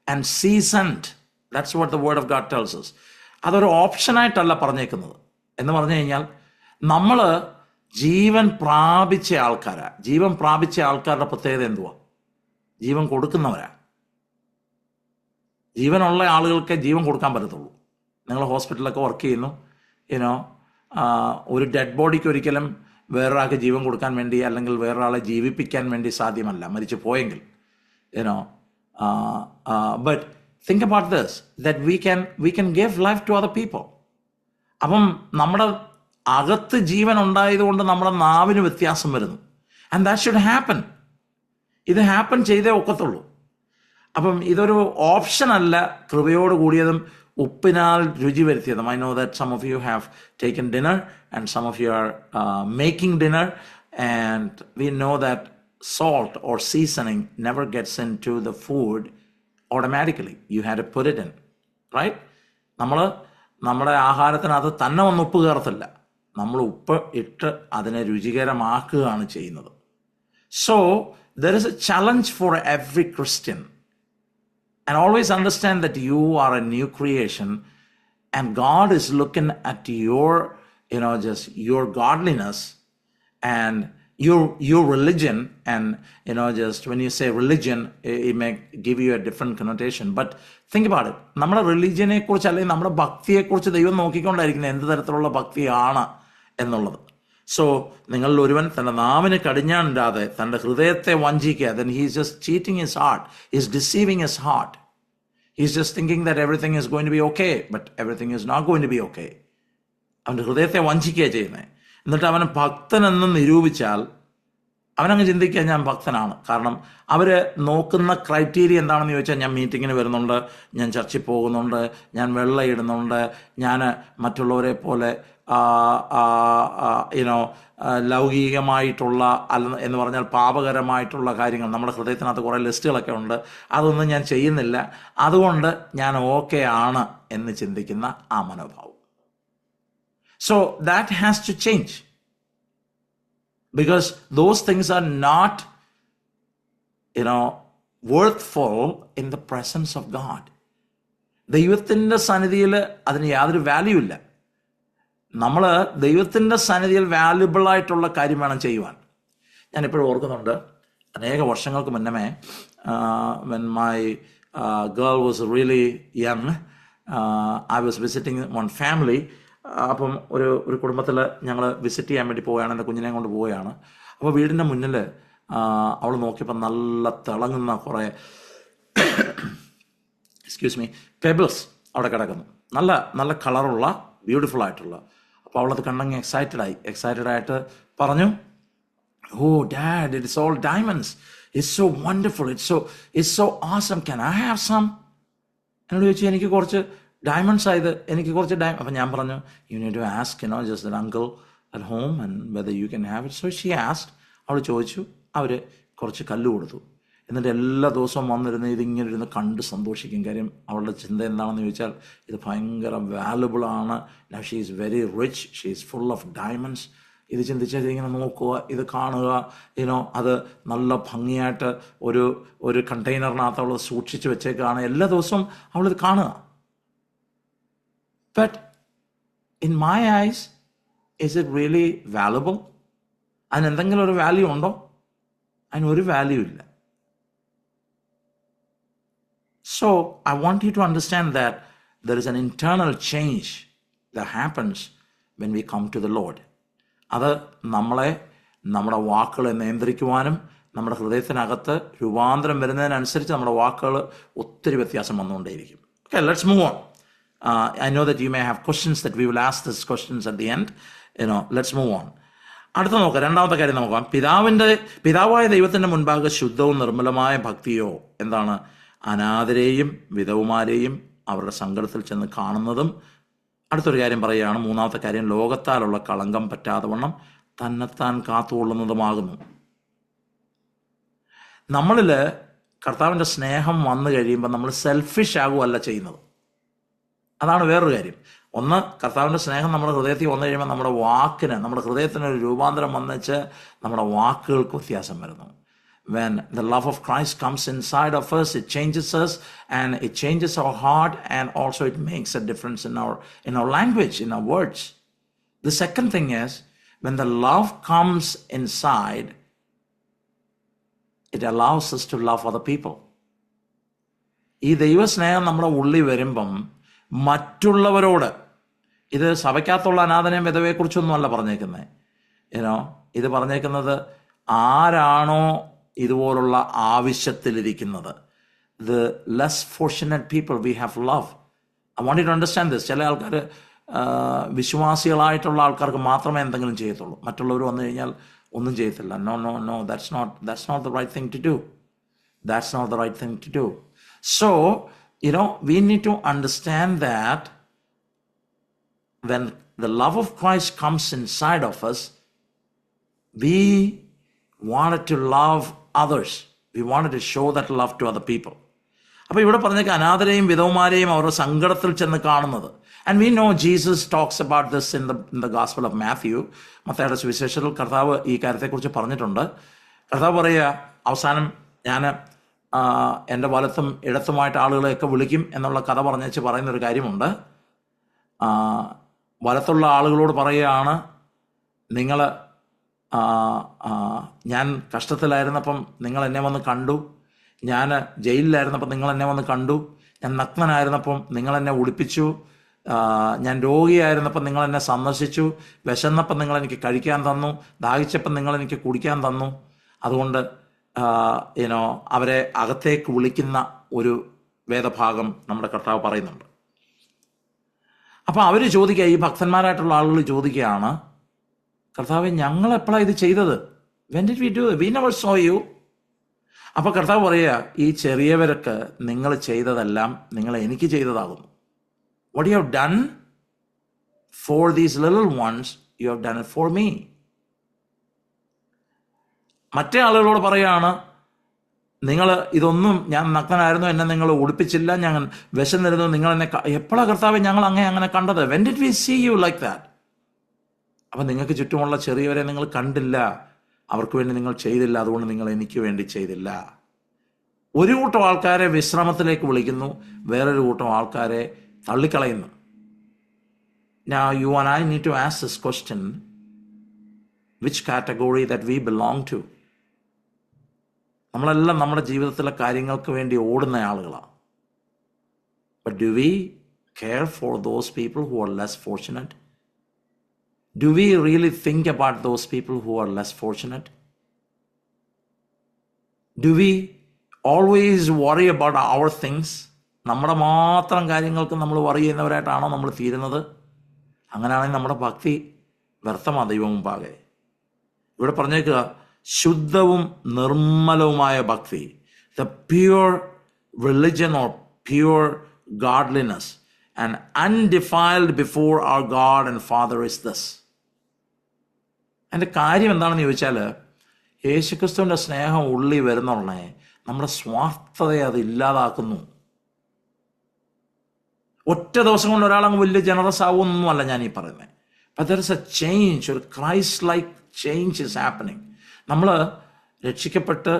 and seasoned. That's what the word of God tells us. അതൊരു ഓപ്ഷനായിട്ടല്ല പറഞ്ഞേക്കുന്നത്. എന്ന് പറഞ്ഞു കഴിഞ്ഞാൽ നമ്മൾ ജീവൻ പ്രാപിച്ച ആൾക്കാരാ. ജീവൻ പ്രാപിച്ച ആൾക്കാരുടെ പ്രത്യേകത എന്തുവാ? ജീവൻ കൊടുക്കുന്നവരാ. ജീവനുള്ള ആളുകൾക്ക് ജീവൻ കൊടുക്കാൻ പറ്റത്തുള്ളൂ. നിങ്ങൾ ഹോസ്പിറ്റലിലൊക്കെ വർക്ക് ചെയ്യുന്നു, ഒരു ഡെഡ് ബോഡിക്ക് ഒരിക്കലും വേറൊരാൾക്ക് ജീവൻ കൊടുക്കാൻ വേണ്ടി അല്ലെങ്കിൽ വേറൊരാളെ ജീവിപ്പിക്കാൻ വേണ്ടി സാധ്യമല്ല, മരിച്ചു പോയെങ്കിൽ. But think about this, that we can give life to other people. അപ്പം നമ്മുടെ അകത്ത് ജീവൻ ഉണ്ടായതുകൊണ്ട് നമ്മുടെ നാവിന് വ്യത്യാസം വരുന്നു. And that should happen. ഇത് ഹാപ്പൻ ചെയ്തേ ഒക്കത്തുള്ളൂ. അപ്പം ഇതൊരു ഓപ്ഷൻ അല്ല, കൃപയോട് കൂടിയതും ഉപ്പിനാൽ രുചി വരുത്തിയതും. I know that some of you have taken dinner and some of you are making dinner, and we know that salt or seasoning never gets into the food automatically. You had to put it in, right? നമ്മുടെ ആഹാരത്തിനകത്ത് തന്നെ വന്ന് ഉപ്പ് കയറത്തില്ല. നമ്മൾ ഉപ്പ് ഇട്ട് അതിനെ രുചികരമാക്കുകയാണ് ചെയ്യുന്നത്. So there is a challenge for every Christian. And always understand that you are a new creation and God is looking at your, just your godliness and your religion. And, just when you say religion, it may give you a different connotation. But think about it. നമ്മുടെ റിലീജിയനെ കുറിച്ച് അല്ലെങ്കിൽ നമ്മുടെ ഭക്തിയെക്കുറിച്ച് ദൈവം നോക്കിക്കൊണ്ടായിരിക്കുന്നത് എന്ത് തരത്തിലുള്ള ഭക്തിയാണ് എന്നുള്ളത്. So നിങ്ങളിൽ ഒരുവൻ തൻ്റെ നാവിന് കടിഞ്ഞാണിടാതെ തൻ്റെ ഹൃദയത്തെ വഞ്ചിക്കുക, then he is just cheating his heart. He is deceiving his heart. He is just thinking that everything is going to be okay, but everything is not going to be okay. അവൻ്റെ ഹൃദയത്തെ വഞ്ചിക്കുക ചെയ്യുന്നത്. എന്നിട്ട് അവനെ ഭക്തനെന്ന് നിരൂപിച്ചാൽ അവനങ്ങ് ചിന്തിക്കുക ഞാൻ ഭക്തനാണ്. കാരണം അവർ നോക്കുന്ന criteria എന്താണെന്ന് ചോദിച്ചാൽ, ഞാൻ മീറ്റിങ്ങിന് വരുന്നുണ്ട്, ഞാൻ ചർച്ചിൽ പോകുന്നുണ്ട്, ഞാൻ വെള്ളയിടുന്നുണ്ട്, ഞാൻ മറ്റുള്ളവരെ പോലെ ലൗകികമായിട്ടുള്ള എന്ന് പറഞ്ഞാൽ പാപകരമായിട്ടുള്ള കാര്യങ്ങൾ, നമ്മുടെ ഹൃദയത്തിനകത്ത് കുറേ ലിസ്റ്റുകളൊക്കെ ഉണ്ട്, അതൊന്നും ഞാൻ ചെയ്യുന്നില്ല, അതുകൊണ്ട് ഞാൻ ഓക്കെ ആണ് എന്ന് ചിന്തിക്കുന്ന ആ മനോഭാവം. So that has to change, because those things are not, worthful in the presence of God. ദൈവത്തിൻ്റെ സന്നിധിയിൽ അതിന് യാതൊരു വാല്യൂ ഇല്ല. നമ്മൾ ദൈവത്തിൻ്റെ സന്നിധിയിൽ വാല്യുബിളായിട്ടുള്ള കാര്യം വേണം ചെയ്യുവാൻ. ഞാനിപ്പോഴും ഓർക്കുന്നുണ്ട്, അനേക വർഷങ്ങൾക്ക് മുന്നമേ when my girl was really young, I was visiting one family. അപ്പം ഒരു കുടുംബത്തിൽ ഞങ്ങൾ വിസിറ്റ് ചെയ്യാൻ വേണ്ടി പോവുകയാണ്, എൻ്റെ കുഞ്ഞിനെ കൊണ്ട് പോവുകയാണ്. അപ്പോൾ വീടിൻ്റെ മുന്നിൽ അവൾ നോക്കിയപ്പോൾ നല്ല തിളങ്ങുന്ന കുറേ പെബിൾസ് അവിടെ കിടക്കുന്നു, നല്ല നല്ല കളറുള്ള ബ്യൂട്ടിഫുൾ ആയിട്ടുള്ള. അപ്പോൾ അവളത് കണ്ടങ്ങ് എക്സൈറ്റഡ് ആയിട്ട് പറഞ്ഞു, oh dad, it's all diamonds, it's so wonderful, it's so awesome, can I have some? എന്നോട് ചോദിച്ചു, എനിക്ക് കുറച്ച് ഡയമണ്ട്സ് ആയത്, എനിക്ക് കുറച്ച് അപ്പം ഞാൻ പറഞ്ഞു, you need to ask just the uncle at home and whether you can have it. So she asked. അവൾ ചോദിച്ചു, അവർ കുറച്ച് കല്ല് കൊടുത്തു. എന്നിട്ട് എല്ലാ ദിവസവും വന്നിരുന്ന് ഇതിങ്ങനെ ഇരുന്ന് കണ്ട് സന്തോഷിക്കും. കാര്യം അവളുടെ ചിന്ത എന്താണെന്ന് ചോദിച്ചാൽ, ഇത് ഭയങ്കര വാല്യുബിളാണ്, now she is very rich, she is full of diamonds. ഇത് ചിന്തിച്ചാൽ ഇതിങ്ങനെ നോക്കുക, ഇത് കാണുക, അത് നല്ല ഭംഗിയായിട്ട് ഒരു കണ്ടെയ്നറിനകത്ത് അവൾ സൂക്ഷിച്ച് വെച്ചേക്കാണ്. എല്ലാ ദിവസവും അവളിത് കാണുക. But in my eyes, is it really valuable? അതിന് എന്തെങ്കിലും ഒരു വാല്യൂ ഉണ്ടോ? അതിനൊരു വാല്യൂ ഇല്ല. So I want you to understand that there is an internal change that happens when we come to the Lord. അത് നമ്മളെ നമ്മുടെ വാക്കുകളെ നിയന്ത്രിക്കുവാനും നമ്മുടെ ഹൃദയത്തിനകത്ത് രൂപാന്തരം വരുന്നതിനനുസരിച്ച് നമ്മുടെ വാക്കുകൾ ഒത്തിരി വ്യത്യാസം വന്നുകൊണ്ടേയിരിക്കും. Okay, let's move on. I know that you may have questions that we will ask these questions at the end. Let's move on. അടുത്ത നോക്കാം, രണ്ടാമത്തെ കാര്യം നോക്കാം. പിതാവായ ദൈവത്തിൻ്റെ മുൻപാകെ ശുദ്ധവും നിർമ്മലമായ ഭക്തിയോ എന്താണ്? അനാഥരെയും വിധവുമാരെയും അവരുടെ സങ്കടത്തിൽ ചെന്ന് കാണുന്നതും. അടുത്തൊരു കാര്യം പറയുകയാണ്, മൂന്നാമത്തെ കാര്യം, ലോകത്താലുള്ള കളങ്കം പറ്റാതെ വണ്ണം തന്നെത്താൻ കാത്തുകൊള്ളുന്നതുമാകുന്നു. നമ്മളിൽ കർത്താവിൻ്റെ സ്നേഹം വന്നു കഴിയുമ്പോൾ നമ്മൾ സെൽഫിഷ് ആകുകയല്ല ചെയ്യുന്നത്. അതാണ് വേറൊരു കാര്യം. ഒന്ന്, കർത്താവിൻ്റെ സ്നേഹം നമ്മുടെ ഹൃദയത്തിൽ വന്നു കഴിയുമ്പോൾ നമ്മുടെ ഹൃദയത്തിനൊരു രൂപാന്തരം വന്നിച്ച് നമ്മുടെ വാക്കുകൾക്ക് വ്യത്യാസം വരുന്നു. When the love of Christ comes inside of us, it changes us and it changes our heart, and also it makes a difference in our language, in our words. The second thing is, when the love comes inside, it allows us to love other people. ഈ ദൈവസ്നേഹം നമ്മുടെ ഉള്ളിൽ വരുമ്പം മറ്റുള്ളവരോട്, ഇത് സഭയ്ക്കകത്തുള്ള അനാഥനെയും വിധവയെക്കുറിച്ചൊന്നുമല്ല പറഞ്ഞേക്കുന്നത്. ഇത് പറഞ്ഞേക്കുന്നത് ആരാണോ ഇതുപോലുള്ള ആവശ്യത്തിലിരിക്കുന്നത്, the less fortunate people we have love. I want you to understand this. ചില ആൾക്കാർ വിശ്വാസികളായിട്ടുള്ള ആൾക്കാർക്ക് മാത്രമേ എന്തെങ്കിലും ചെയ്യത്തുള്ളൂ, മറ്റുള്ളവർ വന്നു കഴിഞ്ഞാൽ ഒന്നും ചെയ്യത്തില്ല. No, that's not the right thing to do. That's not the right thing to do. So, we need to understand that when the love of Christ comes inside of us, we wanted to love others. We wanted to show that love to other people. അപ്പോൾ ഇവിടെ പറഞ്ഞേക്ക് അനാഥരെയും വിധവമാരെയും അവരുടെ സങ്കടത്തിൽ ചെന്ന് കാണുന്നത്. And we know Jesus talks about this in the gospel of Mathew. മത്തായിയുടെ സുവിശേഷത്തിൽ കർത്താവ് ഈ കാര്യത്തെക്കുറിച്ച് പറഞ്ഞിട്ടുണ്ട്. കർത്താവ് പറയുക, അവസാനം ഞാൻ എൻ്റെ വലത്തും ഇടത്തുമായിട്ട് ആളുകളെയൊക്കെ വിളിക്കും എന്നുള്ള കഥ പറഞ്ഞേച്ച് പറയുന്നൊരു കാര്യമുണ്ട്. വലത്തുള്ള ആളുകളോട് പറയുകയാണ്, നിങ്ങൾ ഞാൻ കഷ്ടത്തിലായിരുന്നപ്പം നിങ്ങൾ എന്നെ വന്ന് കണ്ടു, ഞാൻ ജയിലിലായിരുന്നപ്പം നിങ്ങൾ എന്നെ വന്ന് കണ്ടു, ഞാൻ നഗ്നനായിരുന്നപ്പം നിങ്ങൾ എന്നെ ഉടുപ്പിച്ചു, ഞാൻ രോഗിയായിരുന്നപ്പം നിങ്ങൾ എന്നെ സന്ദർശിച്ചു, വിശന്നപ്പം നിങ്ങൾ എനിക്ക് കഴിക്കാൻ തന്നു, ദാഹിച്ചപ്പം നിങ്ങൾ എനിക്ക് കുടിക്കാൻ തന്നു. അതുകൊണ്ട് അവരെ അകത്തേക്ക് വിളിക്കുന്ന ഒരു വേദഭാഗം നമ്മുടെ കർത്താവ് പറയുന്നുണ്ട്. അപ്പം അവർ ചോദിക്കുക, ഈ ഭക്തന്മാരായിട്ടുള്ള ആളുകൾ ചോദിക്കുകയാണ്, കർത്താവെ ഞങ്ങൾ എപ്പോഴാണ് ഇത് ചെയ്തത്? When did we do it? We never saw you. അപ്പോൾ കർത്താവ് പറയുക, ഈ ചെറിയവർക്ക് നിങ്ങൾ ചെയ്തതെല്ലാം നിങ്ങൾ എനിക്ക് ചെയ്തതാകുന്നു. What you have done for these little ones, you have done it for me. മറ്റേ ആളുകളോട് പറയുകയാണ്, നിങ്ങൾ ഇതൊന്നും, ഞാൻ നഗ്നനായിരുന്നു, എന്നെ നിങ്ങൾ ഉടുപ്പിച്ചില്ല, ഞാൻ വിശന്നിരുന്നു, നിങ്ങൾ എന്നെ എപ്പോഴാണ് കർത്താവ് ഞങ്ങൾ അങ്ങനെ കണ്ടത്? When did we see you like that? അപ്പം നിങ്ങൾക്ക് ചുറ്റുമുള്ള ചെറിയവരെ നിങ്ങൾ കണ്ടില്ല, അവർക്ക് വേണ്ടി നിങ്ങൾ ചെയ്തില്ല, അതുകൊണ്ട് നിങ്ങൾ എനിക്ക് വേണ്ടി ചെയ്തില്ല. ഒരു കൂട്ടം ആൾക്കാരെ വിശ്രമത്തിലേക്ക് വിളിക്കുന്നു, വേറൊരു കൂട്ടം ആൾക്കാരെ തള്ളിക്കളയുന്നു. Now you and I need to ask this question, which category that we belong to? നമ്മളെല്ലാം നമ്മുടെ ജീവിതത്തിലെ കാര്യങ്ങൾക്ക് വേണ്ടി ഓടുന്ന ആളുകളാണ്. But do we care for those people who are less fortunate? Do we really think about those people who are less fortunate? Do we always worry about our things? നമ്മുടെ മാത്രം കാര്യങ്ങൾക്ക് നമ്മൾ വറി ചെയ്യുന്നവരായിട്ടാണോ നമ്മൾ തീരുന്നത്? അങ്ങനെയാണെങ്കിൽ നമ്മുടെ ഭക്തി വ്യർത്ഥമാണ് ദൈവം മുമ്പാകെ. ഇവിടെ പറഞ്ഞേക്കുക, ശുദ്ധവും നിർമ്മലവുമായ ഭക്തി, the pure religion or pure godliness and undefiled before our God and Father is this. അതിൻ്റെ കാര്യം എന്താണെന്ന് ചോദിച്ചാൽ, യേശുക്രിസ്തുവിൻ്റെ സ്നേഹം ഉള്ളി വരുന്നുടനെ നമ്മുടെ സ്വാർത്ഥതയെ അത് ഇല്ലാതാക്കുന്നു. ഒറ്റ ദിവസം കൊണ്ട് ഒരാളങ്ങ് വലിയ ജനറസ് ആവുമെന്നൊന്നുമല്ല ഞാൻ ഈ പറയുന്നത്. But there is a change, ഒരു Christ like change is happening. നമ്മൾ രക്ഷിക്കപ്പെട്ട്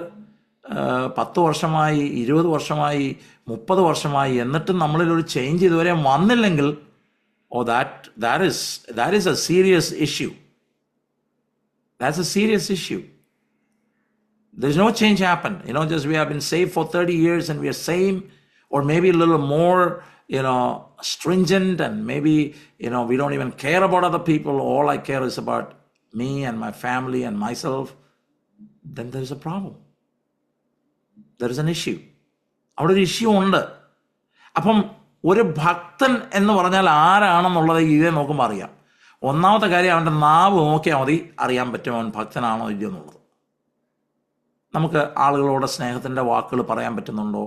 10 വർഷമായി, 20 വർഷമായി, 30 വർഷമായി, എന്നിട്ടും നമ്മളിലൊരു ചേഞ്ച് ഇതുവരെ വന്നില്ലെങ്കിൽ, that is a serious issue. That's a serious issue. There's no change happen. Just we have been saved for 30 years and we are same, or maybe a little more, stringent, and maybe, we don't even care about other people. All I care is about me and my family and myself. Then there is a problem. There is an issue. അവിടെ ഒരു issue ഉണ്ട്. അപ്പം ഒരു ഭക്തൻ എന്ന് പറഞ്ഞാൽ ആരാണെന്നുള്ളത് ഇതേ നോക്കുമ്പോൾ അറിയാം. ഒന്നാമത്തെ കാര്യം, അവൻ്റെ നാവ് നോക്കിയാൽ മതി, അറിയാൻ പറ്റും അവൻ ഭക്തനാണോ ഇല്ലയോ എന്നുള്ളത്. നമുക്ക് ആളുകളോട് സ്നേഹത്തിൻ്റെ വാക്കുകൾ പറയാൻ പറ്റുന്നുണ്ടോ?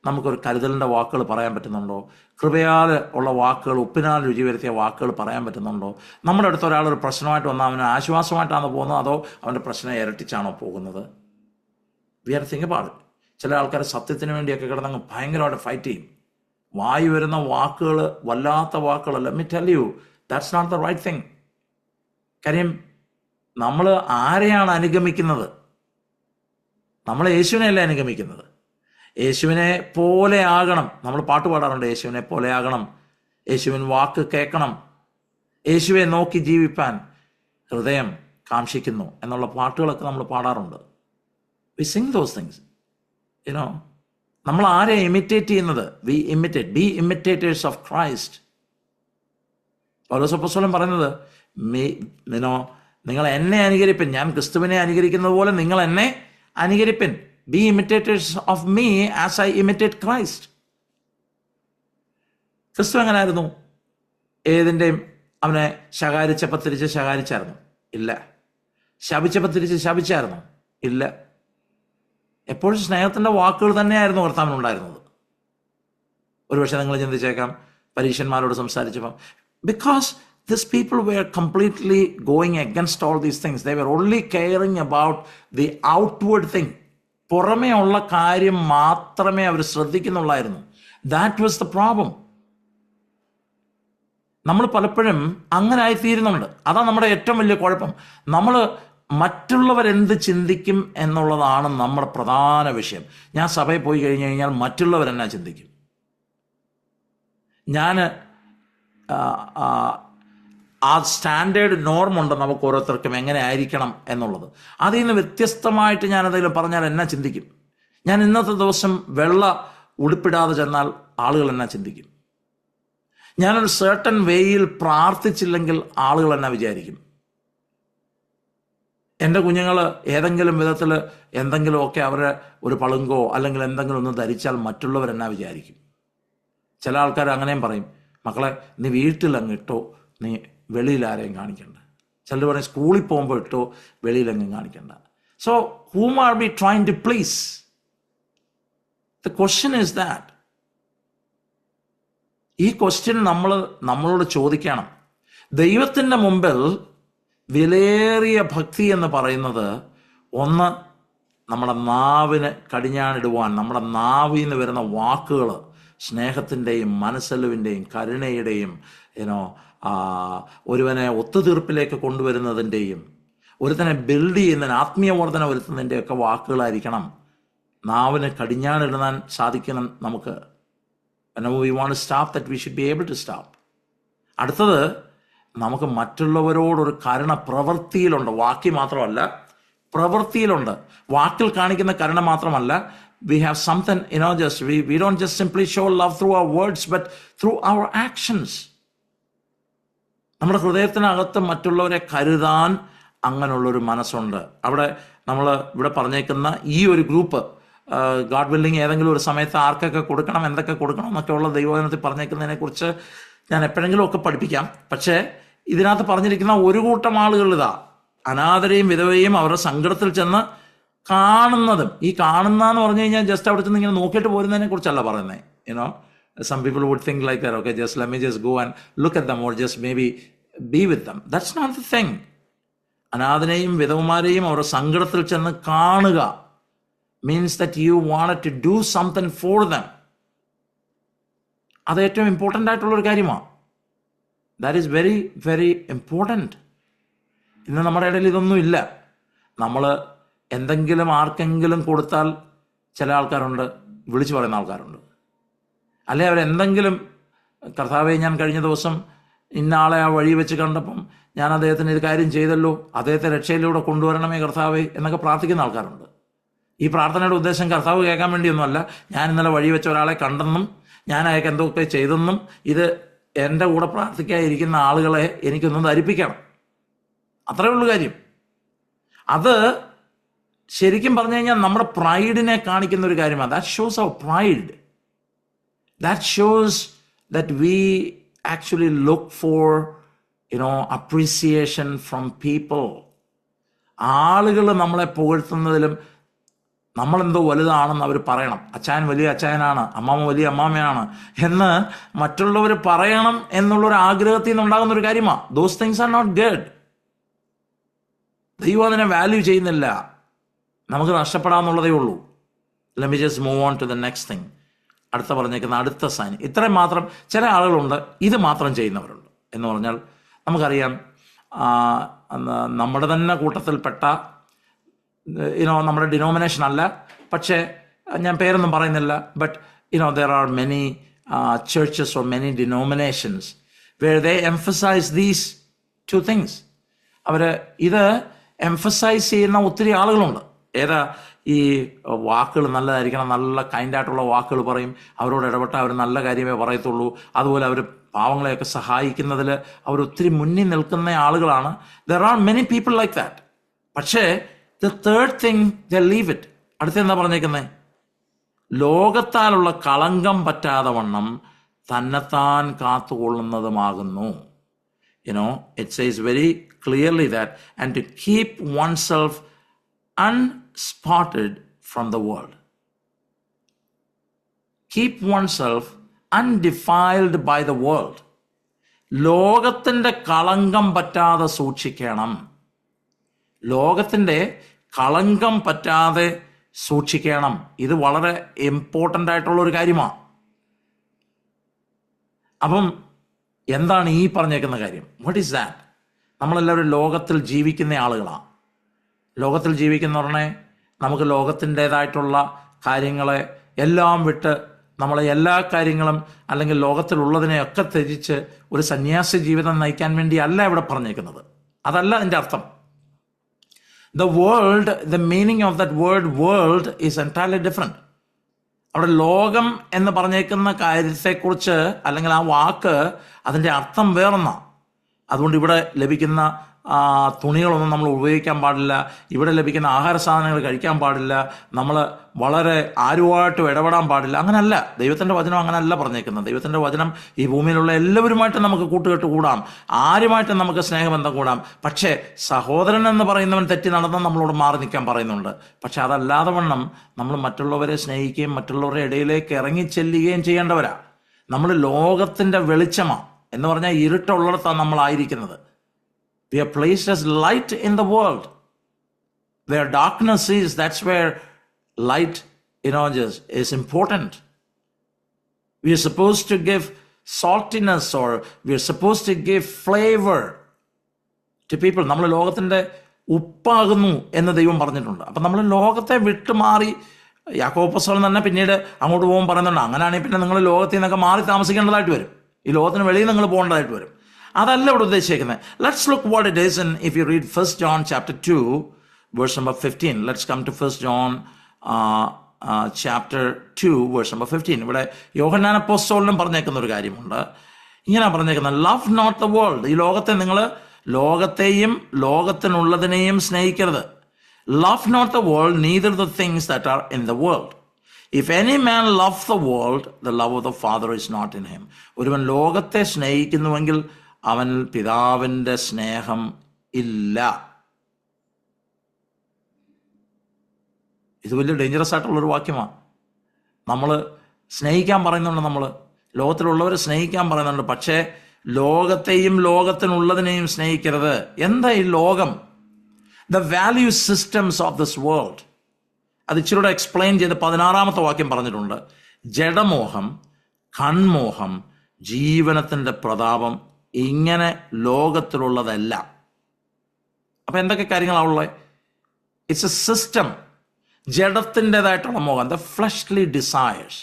നമുക്കൊരു കരുതലിൻ്റെ വാക്കുകൾ പറയാൻ പറ്റുന്നുണ്ടോ? കൃപയാൽ ഉള്ള വാക്കുകൾ, ഉപ്പിനാൽ രുചി വരുത്തിയ വാക്കുകൾ പറയാൻ പറ്റുന്നുണ്ടോ? നമ്മുടെ അടുത്ത് ഒരാളൊരു പ്രശ്നമായിട്ട് വന്നാൽ അവന് ആശ്വാസമായിട്ടാണോ പോകുന്നത്, അതോ അവൻ്റെ പ്രശ്നം ഇരട്ടിച്ചാണോ പോകുന്നത്? We are think about it. ചില ആൾക്കാർ സത്യത്തിന് വേണ്ടിയൊക്കെ കിടന്നങ്ങ് ഭയങ്കരമായിട്ട് ഫൈറ്റ് ചെയ്യും. വായി വരുന്ന വാക്കുകൾ വല്ലാത്ത വാക്കുകൾ. Let me tell you, that's not the right thing. കാര്യം നമ്മൾ ആരെയാണ് അനുഗമിക്കുന്നത്? നമ്മൾ യേശുവിനെയല്ലേ അനുഗമിക്കുന്നത്. യേശുവിനെ പോലെ ആകണം. നമ്മൾ പാട്ട് പാടാറുണ്ട്, യേശുവിനെ പോലെ ആകണം, യേശുവിൻ വാക്ക് കേൾക്കണം, യേശുവെ നോക്കി ജീവിപ്പാൻ ഹൃദയം കാംക്ഷിക്കുന്നു എന്നുള്ള പാട്ടുകളൊക്കെ നമ്മൾ പാടാറുണ്ട്. We sing those things. നമ്മൾ ആരെ ഇമിറ്റേറ്റ് ചെയ്യുന്നത്? We imitate, be imitators of Christ. Paulose അപ്പോസ്തലൻ പറയുന്നത്, നിങ്ങൾ എന്നെ അനുകരിപ്പിൻ, ഞാൻ ക്രിസ്തുവിനെ അനുകരിക്കുന്നത് പോലെ നിങ്ങൾ എന്നെ അനുകരിപ്പിൻ. Be imitators of me as I imitate Christ. ക്രിസ്തു എങ്ങനായിരുന്നു? ഏതിൻ്റെയും അവനെ ശകാരിച്ചപ്പോൾ തിരിച്ച് ശകാരിച്ചായിരുന്നു? ഇല്ല. ശപിച്ചപ്പോൾ തിരിച്ച് ശപിച്ചായിരുന്നു? ഇല്ല. എപ്പോഴും സ്നേഹത്തിൻ്റെ വാക്കുകൾ തന്നെയായിരുന്നു കർത്താവിനുണ്ടായിരുന്നത്. ഒരുപക്ഷെ നിങ്ങൾ ചിന്തിച്ചേക്കാം, പരീക്ഷന്മാരോട് സംസാരിച്ചപ്പം, because These people were completely going against all these things. They were only caring about the outward thing. പുറമേ ഉള്ള കാര്യം മാത്രമേ അവർ ശ്രദ്ധിക്കുന്നുള്ളായിരുന്നു. That was the problem. നമ്മൾ പലപ്പോഴും അങ്ങനെ ആയിത്തീരുന്നുണ്ട്. അതാണ് നമ്മുടെ ഏറ്റവും വലിയ കുഴപ്പം. നമ്മൾ മറ്റുള്ളവരെന്ത് ചിന്തിക്കും എന്നുള്ളതാണ് നമ്മുടെ പ്രധാന വിഷയം. ഞാൻ സഭയിൽ പോയി കഴിഞ്ഞു കഴിഞ്ഞാൽ മറ്റുള്ളവരെന്നാ ചിന്തിക്കും, ഞാൻ ആ സ്റ്റാൻഡേർഡ് നോർമുണ്ട് നമുക്ക് ഓരോരുത്തർക്കും എങ്ങനെ ആയിരിക്കണം എന്നുള്ളത്. അതിൽ നിന്ന് വ്യത്യസ്തമായിട്ട് ഞാൻ എന്തെങ്കിലും പറഞ്ഞാൽ എന്നാ ചിന്തിക്കും? ഞാൻ ഇന്നത്തെ ദിവസം വെള്ള ഉടുപ്പിടാതെ ചെന്നാൽ ആളുകൾ എന്നാ ചിന്തിക്കും? ഞാനൊരു സർട്ടൻ വേയിൽ പ്രാർത്ഥിച്ചില്ലെങ്കിൽ ആളുകൾ എന്നാ വിചാരിക്കും? എൻ്റെ കുഞ്ഞുങ്ങൾ ഏതെങ്കിലും വിധത്തിൽ എന്തെങ്കിലുമൊക്കെ അവരെ ഒരു പളുങ്കോ അല്ലെങ്കിൽ എന്തെങ്കിലും ഒന്ന് ധരിച്ചാൽ മറ്റുള്ളവരെന്നാ വിചാരിക്കും? ചില ആൾക്കാർ അങ്ങനെയും പറയും, മക്കളെ നീ വീട്ടിലങ്ങ് ഇട്ടോ, നീ വെളിയിൽ ആരെയും കാണിക്കണ്ട. ചിലർ പറയും സ്കൂളിൽ പോകുമ്പോൾ ഇട്ടോ, വെളിയിലെങ്ങും കാണിക്കണ്ട. So whom are we trying to please? The question is that. ഈ ക്വസ്റ്റ്യൻ നമ്മളോട് ചോദിക്കണം. ദൈവത്തിൻ്റെ മുമ്പിൽ വിലയേറിയ ഭക്തി എന്ന് പറയുന്നത്, ഒന്ന്, നമ്മുടെ നാവിന് കടിഞ്ഞാണിടുവാൻ നമ്മുടെ നാവിൽ നിന്ന് വരുന്ന വാക്കുകൾ സ്നേഹത്തിൻ്റെയും മനസ്സലിവിൻ്റെയും കരുണയുടെയും ഒരുവനെ ഒത്തുതീർപ്പിലേക്ക് കൊണ്ടുവരുന്നതിൻ്റെയും ഒരുത്തനെ ബിൽഡ് ചെയ്യുന്നതിന് ആത്മീയവർദ്ധന വരുത്തുന്നതിൻ്റെയൊക്കെ വാക്കുകളായിരിക്കണം നാവിന് കടിഞ്ഞാണിടാൻ സാധിക്കണം നമുക്ക്. we want to stop that, we should be able to stop. അടുത്തത്, നമുക്ക് മറ്റുള്ളവരോടൊരു കരുണ പ്രവൃത്തിയിലുണ്ട്. വാക്കി മാത്രമല്ല, പ്രവൃത്തിയിലുണ്ട്. വാക്കിൽ കാണിക്കുന്ന കരുണ മാത്രമല്ല, we have something, we don't just simply show love through our words, but through our actions. നമ്മുടെ ഹൃദയത്തിനകത്ത് മറ്റുള്ളവരെ കരുതാൻ അങ്ങനെയുള്ളൊരു മനസ്സുണ്ട്. ഇവിടെ പറഞ്ഞേക്കുന്ന ഈ ഒരു ഗ്രൂപ്പ്, ഗാഡ് വില്ലിങ് ഏതെങ്കിലും ഒരു സമയത്ത് ആർക്കൊക്കെ കൊടുക്കണം, എന്തൊക്കെ കൊടുക്കണം എന്നൊക്കെ ഉള്ള ദൈവവചനത്തിൽ പറഞ്ഞേക്കുന്നതിനെ കുറിച്ച് ഞാൻ എപ്പോഴെങ്കിലും ഒക്കെ പഠിപ്പിക്കാം. പക്ഷേ ഇതിനകത്ത് പറഞ്ഞിരിക്കുന്ന ഒരു കൂട്ടം ആളുകൾ അനാഥരെയും വിധവയെയും അവരുടെ സങ്കടത്തിൽ ചെന്ന് കാണുന്നതും, ഈ കാണുന്നതെന്ന് പറഞ്ഞു കഴിഞ്ഞാൽ ജസ്റ്റ് അവിടെ ചെന്ന് ഇങ്ങനെ നോക്കിയിട്ട് പോരുന്നതിനെ കുറിച്ചല്ല പറയുന്നത്. Some people would think like that, okay, let me just go and look at them or just maybe be with them. That's not the thing. അനാഥനെയും വിധവമാരെയും അവരുടെ സങ്കടത്തിൽ ചെന്ന് കാണുക means that you wanted to do something for them. അത് ഏറ്റവും important ആയിട്ടുള്ളൊരു കാര്യമാണ്. That is very very important. ഇന്ന് നമ്മുടെ ഇടയിൽ ഇതൊന്നും ഇല്ല. നമ്മൾ എന്തെങ്കിലും ആർക്കെങ്കിലും കൊടുത്താൽ ചില ആൾക്കാരുണ്ട്, വിളിച്ചു പറയുന്ന ആൾക്കാരുണ്ട്. അല്ലെ അവരെന്തെങ്കിലും, കർത്താവെ ഞാൻ കഴിഞ്ഞ ദിവസം ഇന്ന ആളെ ആ വഴി വെച്ച് കണ്ടപ്പം ഞാൻ അദ്ദേഹത്തിന് ഇത് കാര്യം ചെയ്തല്ലോ, അദ്ദേഹത്തെ രക്ഷയിലൂടെ കൊണ്ടുവരണമേ കർത്താവെ എന്നൊക്കെ പ്രാർത്ഥിക്കുന്ന ആൾക്കാരുണ്ട്. ഈ പ്രാർത്ഥനയുടെ ഉദ്ദേശം കർത്താവ് കേൾക്കാൻ വേണ്ടിയൊന്നുമല്ല, ഞാൻ ഇന്നലെ വഴി വെച്ച ഒരാളെ കണ്ടെന്നും ഞാൻ അയാൾക്ക് എന്തൊക്കെ ചെയ്തെന്നും ഇത് എൻ്റെ കൂടെ പ്രാർത്ഥിക്കാതിരിക്കുന്ന ആളുകളെ എനിക്കൊന്നും ധരിപ്പിക്കണം. അത്രയേ ഉള്ളൂ കാര്യം. അത് ശരിക്കും പറഞ്ഞു കഴിഞ്ഞാൽ നമ്മുടെ പ്രൈഡിനെ കാണിക്കുന്ന ഒരു കാര്യമാണ്. That shows our pride. That shows that we actually look for, appreciation from people. ആളുകൾ നമ്മളെ പുകഴ്ത്തുന്നതിലും നമ്മളെന്തോ വലുതാണെന്ന് അവർ പറയണം. അച്ചായൻ വലിയ അച്ചായനാണ്, അമ്മാമ്മ വലിയ അമ്മാമ്മയാണ് എന്ന് മറ്റുള്ളവർ പറയണം എന്നുള്ളൊരു ആഗ്രഹത്തിൽ നിന്നുണ്ടാകുന്ന ഒരു കാര്യമാണ്. Those things are not good. ദൈവം അതിനെ വാല്യൂ ചെയ്യുന്നില്ല. നമുക്ക് നഷ്ടപ്പെടാമെന്നുള്ളതേ ഉള്ളൂ. Let me just move on to the next thing. അടുത്ത പറഞ്ഞേക്കുന്ന അടുത്ത സൈൻ. ഇത്രയും മാത്രം. ചില ആളുകളുണ്ട് ഇത് മാത്രം ചെയ്യുന്നവരുണ്ട്. എന്ന് പറഞ്ഞാൽ നമുക്കറിയാം, നമ്മുടെ തന്നെ കൂട്ടത്തിൽപ്പെട്ട നമ്മുടെ ഡിനോമിനേഷൻ അല്ല, പക്ഷേ ഞാൻ പേരൊന്നും പറയുന്നില്ല, but there are many churches or many denominations where they emphasize these two things. അവർ ഇത് എംഫസൈസ് ചെയ്യുന്ന ഒത്തിരി ആളുകളുണ്ട്. ഏതാ? ഈ വാക്കുകൾ നല്ലതായിരിക്കണം, നല്ല കൈൻഡായിട്ടുള്ള വാക്കുകൾ പറയും, അവരോട് ഇടപെട്ടാൽ അവർ നല്ല കാര്യമേ പറയത്തുള്ളൂ. അതുപോലെ അവർ പാവങ്ങളെയൊക്കെ സഹായിക്കുന്നതിൽ അവർ ഒത്തിരി മുന്നിൽ നിൽക്കുന്ന ആളുകളാണ്. There are many people like that. പക്ഷേ the third thing, the leave it. അടുത്തെന്താ പറഞ്ഞേക്കുന്നത്? ലോകത്താലുള്ള കളങ്കം പറ്റാതെ വണ്ണം തന്നെത്താൻ കാത്തുകൊള്ളുന്നതുമാകുന്നു. It says very clearly that, and to keep oneself unspotted from the world. Keep oneself undefiled by the world. ലോകത്തിൻ്റെ കളങ്കം പറ്റാതെ സൂക്ഷിക്കണം. ലോകത്തിൻ്റെ കളങ്കം പറ്റാതെ സൂക്ഷിക്കണം. ഇത് വളരെ ഇമ്പോർട്ടൻ്റ് ആയിട്ടുള്ളൊരു കാര്യമാണ്. അപ്പം എന്താണ് ഈ പറഞ്ഞേക്കുന്ന കാര്യം? What is that? നമ്മളെല്ലാവരും ലോകത്തിൽ ജീവിക്കുന്ന ആളുകളാണ്. ലോകത്തിൽ ജീവിക്കുന്നവരെ നമുക്ക് ലോകത്തിൻ്റേതായിട്ടുള്ള കാര്യങ്ങളെ എല്ലാം വിട്ട് നമ്മളെ എല്ലാ കാര്യങ്ങളും അല്ലെങ്കിൽ ലോകത്തിലുള്ളതിനെയൊക്കെ ത്യജിച്ച് ഒരു സന്യാസി ജീവിതം നയിക്കാൻ വേണ്ടി അല്ല ഇവിടെ പറഞ്ഞേക്കുന്നത്. അതല്ല എൻ്റെ അർത്ഥം. The world, the meaning of that word world is entirely different. അവിടെ ലോകം എന്ന് പറഞ്ഞേക്കുന്ന കാര്യത്തെക്കുറിച്ച് അല്ലെങ്കിൽ ആ വാക്ക് അതിൻ്റെ അർത്ഥം വേറൊന്നാണ്. അതുകൊണ്ട് ഇവിടെ ലഭിക്കുന്ന തുണികളൊന്നും നമ്മൾ ഉപയോഗിക്കാൻ പാടില്ല, ഇവിടെ ലഭിക്കുന്ന ആഹാര സാധനങ്ങൾ കഴിക്കാൻ പാടില്ല, നമ്മൾ വളരെ ആരുമായിട്ടും ഇടപെടാൻ പാടില്ല. അങ്ങനല്ല ദൈവത്തിൻ്റെ വചനം, അങ്ങനല്ല പറഞ്ഞേക്കുന്നത്. ദൈവത്തിൻ്റെ വചനം ഈ ഭൂമിയിലുള്ള എല്ലാവരുമായിട്ടും നമുക്ക് കൂട്ടുകെട്ട് കൂടാം, ആരുമായിട്ടും നമുക്ക് സ്നേഹബന്ധം കൂടാം. പക്ഷേ സഹോദരൻ എന്ന് പറയുന്നവൻ തെറ്റി നടന്നാൽ നമ്മളോട് മാറി നിൽക്കാൻ പറയുന്നുണ്ട്. പക്ഷെ അതല്ലാതെ വണ്ണം നമ്മൾ മറ്റുള്ളവരെ സ്നേഹിക്കുകയും മറ്റുള്ളവരുടെ ഇടയിലേക്ക് ഇറങ്ങി ചെല്ലുകയും ചെയ്യേണ്ടവരാ. നമ്മൾ ലോകത്തിൻ്റെ വെളിച്ചമാണ് എന്ന് പറഞ്ഞാൽ ഇരുട്ടുള്ളിടത്താണ് നമ്മളായിരിക്കുന്നത്. We are placed as light in the world. Where darkness is, that's where light, just is important. We are supposed to give saltiness, or we are supposed to give flavor to people. നമ്മൾ ലോകത്തിൻ്റെ ഉപ്പാകുന്നു എന്ന് ദൈവം പറഞ്ഞിട്ടുണ്ട്. അപ്പം നമ്മൾ ലോകത്തെ വിട്ടുമാറി, യാക്കോബ് അപ്പോസ്തലൻ തന്നെ പിന്നീട് അങ്ങോട്ട് പോകുമ്പോൾ പറയുന്നുണ്ട്, അങ്ങനെയാണെങ്കിൽ പിന്നെ നിങ്ങൾ ലോകത്തിൽ നിന്നൊക്കെ മാറി താമസിക്കേണ്ടതായിട്ട് വരും, ഈ ലോകത്തിന് വെളിയിൽ നിങ്ങൾ പോകേണ്ടതായിട്ട് വരും. അതല്ല ഇവിടെ ഉദ്ദേശിക്കുന്നത്. Let's look what it is in if you read 1 John chapter 2 verse number 15. Let's come to 1 John chapter 2 verse number 15. ഇവിടെ യോഹന്നാൻ അപ്പോസ്തലനും പറഞ്ഞേക്കുന്ന ഒരു കാര്യമുണ്ട്. ഇങ്ങനെ പറഞ്ഞേക്കുന്നത്, ലവ് നോട്ട് ദ വേൾഡ്. ഈ ലോകത്തെ നിങ്ങൾ ലോകത്തെയും ലോകത്തിനുള്ളതിനെയും സ്നേഹിക്കരുത്. Love not the world, neither the things that are in the world. If any man love the world, the love of the Father is not in him. ഒരുവൻ ലോകത്തെ സ്നേഹിക്കുന്നുവെങ്കിൽ അവൻ പിതാവിൻ്റെ സ്നേഹം ഇല്ല. ഇത് വലിയ ഡേഞ്ചറസ് ആയിട്ടുള്ളൊരു വാക്യമാണ്. നമ്മൾ സ്നേഹിക്കാൻ പറയുന്നുണ്ട്, നമ്മൾ ലോകത്തിലുള്ളവരെ സ്നേഹിക്കാൻ പറയുന്നുണ്ട്, പക്ഷേ ലോകത്തെയും ലോകത്തിനുള്ളതിനെയും സ്നേഹിക്കരുത്. എന്താ ഈ ലോകം? The value systems of this world. അത് ഇച്ചിരൂടെ എക്സ്പ്ലെയിൻ ചെയ്ത് 16-ാമത്തെ വാക്യം പറഞ്ഞിട്ടുണ്ട്. ജഡമോഹം, കൺമോഹം, ജീവനത്തിൻ്റെ പ്രതാപം, ഇങ്ങനെ ലോകത്തിലുള്ളതെല്ലാം. അപ്പം എന്തൊക്കെ കാര്യങ്ങളാണുള്ളത്? It's a system. ജഡത്തിൻ്റെതായിട്ടുള്ള മോഹം, the fleshly desires,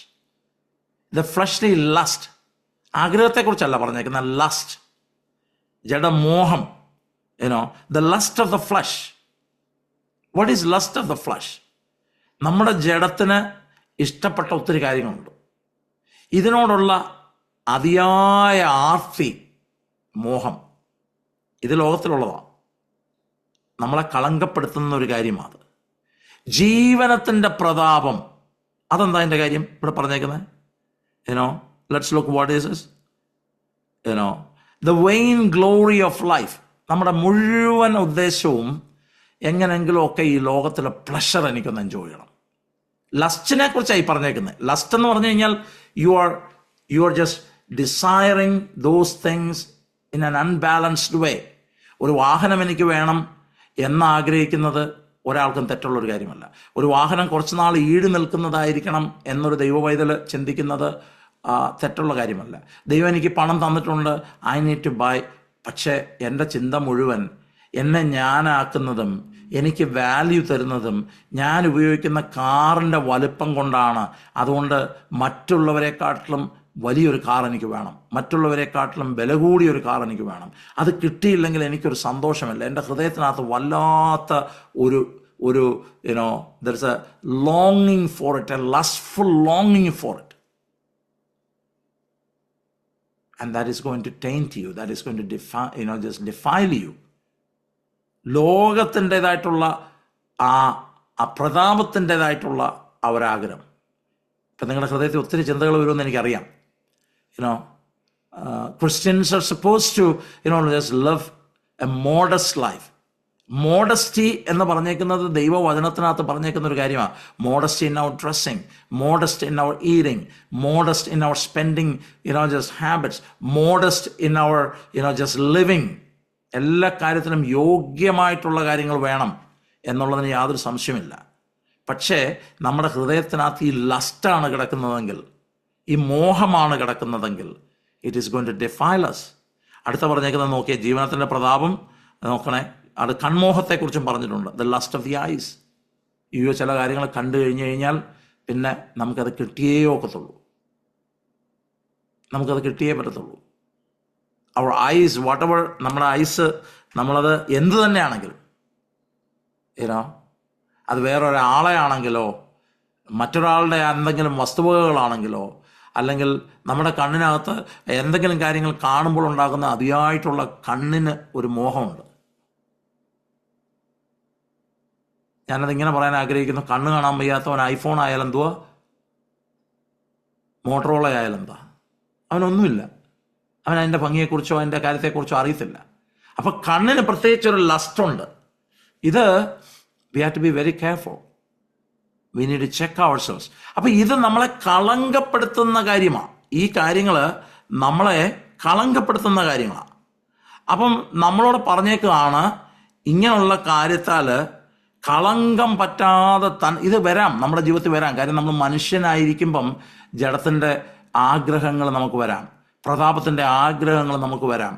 the fleshly lust. ആഗ്രഹത്തെക്കുറിച്ചല്ല പറഞ്ഞേക്കുന്ന, ലസ്റ്റ്, ജഡമോഹം, the lust of the flesh. What is lust of the flesh? നമ്മുടെ ജഡത്തിന് ഇഷ്ടപ്പെട്ട ഒത്തിരി കാര്യങ്ങളുണ്ട്. ഇതിനോടുള്ള അതിയായ ആർത്തി, മോഹം, ഇത് ലോകത്തിലുള്ളതാണ്. നമ്മളെ കളങ്കപ്പെടുത്തുന്ന ഒരു കാര്യമാണ്. ജീവനത്തിൻ്റെ പ്രതാപം, അതെന്താ അതിൻ്റെ കാര്യം ഇവിടെ പറഞ്ഞേക്കുന്നത്? Let's look what is this. The vain glory of life. നമ്മുടെ മുഴുവൻ ഉദ്ദേശവും എങ്ങനെയെങ്കിലും ഒക്കെ ഈ ലോകത്തിലെ പ്ലഷർ എനിക്കൊന്ന് എൻജോയ് ചെയ്യണം. ലസ്റ്റിനെ കുറിച്ചായി പറഞ്ഞേക്കുന്നത്. ലസ്റ്റ് എന്ന് പറഞ്ഞു കഴിഞ്ഞാൽ you are just desiring those things in an unbalanced way. ഒരു വാഹനം എനിക്ക് വേണം എന്നാഗ്രഹിക്കുന്നത് ഒരാൾക്കും തെറ്റുള്ളൊരു കാര്യമല്ല. ഒരു വാഹനം കുറച്ച് നാൾ ഈട് നിൽക്കുന്നതായിരിക്കണം എന്നൊരു ദൈവവൈതൽ ചിന്തിക്കുന്നത് തെറ്റുള്ള കാര്യമല്ല. ദൈവം എനിക്ക് പണം തന്നിട്ടുണ്ട്, ഐ നീഡ് ടു ബൈ. പക്ഷേ എൻ്റെ ചിന്ത മുഴുവൻ എന്നെ ഞാനാക്കുന്നതും എനിക്ക് വാല്യൂ തരുന്നതും ഞാൻ ഉപയോഗിക്കുന്ന കാറിൻ്റെ വലുപ്പം കൊണ്ടാണ്. അതുകൊണ്ട് മറ്റുള്ളവരെക്കാട്ടിലും വലിയൊരു കാർ എനിക്ക് വേണം, മറ്റുള്ളവരെക്കാട്ടിലും വില കൂടിയൊരു കാർ എനിക്ക് വേണം. അത് കിട്ടിയില്ലെങ്കിൽ എനിക്കൊരു സന്തോഷമില്ല. എൻ്റെ ഹൃദയത്തിനകത്ത് വല്ലാത്ത ഒരു there is a longing for it, a lustful longing for it. And that is going to taint you, that is going to just defile you. ലോകത്തിൻ്റെതായിട്ടുള്ള ആ പ്രതാപത്തിൻ്റെതായിട്ടുള്ള ആ ഒരാഗ്രഹം. ഇപ്പം നിങ്ങളുടെ ഹൃദയത്തിൽ ഒത്തിരി ചിന്തകൾ വരുമെന്ന് എനിക്കറിയാം. Christians are supposed to just live a modest life, modesty എന്ന് പറഞ്ഞേക്കുന്നത് ദൈവവചനത്തിനകത്ത് പറഞ്ഞേക്കുന്ന ഒരു കാര്യമാണ്. Modesty in our dressing, modest in our eating, modest in our spending just habits, modest in our just living. എല്ലാ കാര്യത്തിലും യോഗ്യമായിട്ടുള്ള കാര്യങ്ങൾ വേണം എന്നുള്ളതിന് യാതൊരു സംശയമില്ല. പക്ഷേ നമ്മുടെ ഹൃദയത്തിനകത്ത് ഈ ലസ്റ്റാണ് കിടക്കുന്നതെങ്കിൽ, ഈ മോഹമാണ് കിടക്കുന്നതെങ്കിൽ, it is going to defile us. അടുത്ത പറഞ്ഞേക്കുന്നത് നോക്കിയ ജീവനത്തിൻ്റെ പ്രതാപം നോക്കണേ. അത് കൺമോഹത്തെക്കുറിച്ചും പറഞ്ഞിട്ടുണ്ട്. The lust of the eyes. ചില കാര്യങ്ങൾ കണ്ടു കഴിഞ്ഞു കഴിഞ്ഞാൽ പിന്നെ നമുക്കത് കിട്ടിയേ ഒക്കത്തുള്ളൂ, നമുക്കത് കിട്ടിയേ പറ്റത്തുള്ളൂ. അവർ ഐസ്, വാട്ട് എവർ, നമ്മുടെ ഐസ്, നമ്മളത് എന്ത് തന്നെയാണെങ്കിലും, അത് വേറൊരാളെ ആണെങ്കിലോ മറ്റൊരാളുടെ എന്തെങ്കിലും വസ്തുവകകളാണെങ്കിലോ അല്ലെങ്കിൽ നമ്മുടെ കണ്ണിനകത്ത് എന്തെങ്കിലും കാര്യങ്ങൾ കാണുമ്പോൾ ഉണ്ടാകുന്ന അതിയായിട്ടുള്ള കണ്ണിന് ഒരു മോഹമുണ്ട്. ഞാനതിങ്ങനെ പറയാൻ ആഗ്രഹിക്കുന്നു. കണ്ണ് കാണാൻ വയ്യാത്തവൻ ഐഫോൺ ആയാലും എന്തുവാ, മോട്ടറോള ആയാലും എന്താ, അവനൊന്നുമില്ല. അവൻ അതിൻ്റെ ഭംഗിയെക്കുറിച്ചോ അതിൻ്റെ കാര്യത്തെക്കുറിച്ചോ അറിയത്തില്ല. അപ്പം കണ്ണിന് പ്രത്യേകിച്ചൊരു ലസ്റ്റുണ്ട്. ഇത് we have to be very careful. We need to check ourselves. അപ്പം ഇത് നമ്മളെ കളങ്കപ്പെടുത്തുന്ന കാര്യമാണ്. ഈ കാര്യങ്ങൾ നമ്മളെ കളങ്കപ്പെടുത്തുന്ന കാര്യങ്ങളാണ്. അപ്പം നമ്മളോട് പറഞ്ഞേക്കാണ് ഇങ്ങനെയുള്ള കാര്യത്താൽ കളങ്കം പറ്റാതെ ഇത് വരാം, നമ്മുടെ ജീവിതത്തിൽ വരാം. കാര്യം നമ്മൾ മനുഷ്യനായിരിക്കുമ്പം ജഡത്തിൻ്റെ ആഗ്രഹങ്ങൾ നമുക്ക് വരാം, പ്രതാപത്തിൻ്റെ ആഗ്രഹങ്ങൾ നമുക്ക് വരാം.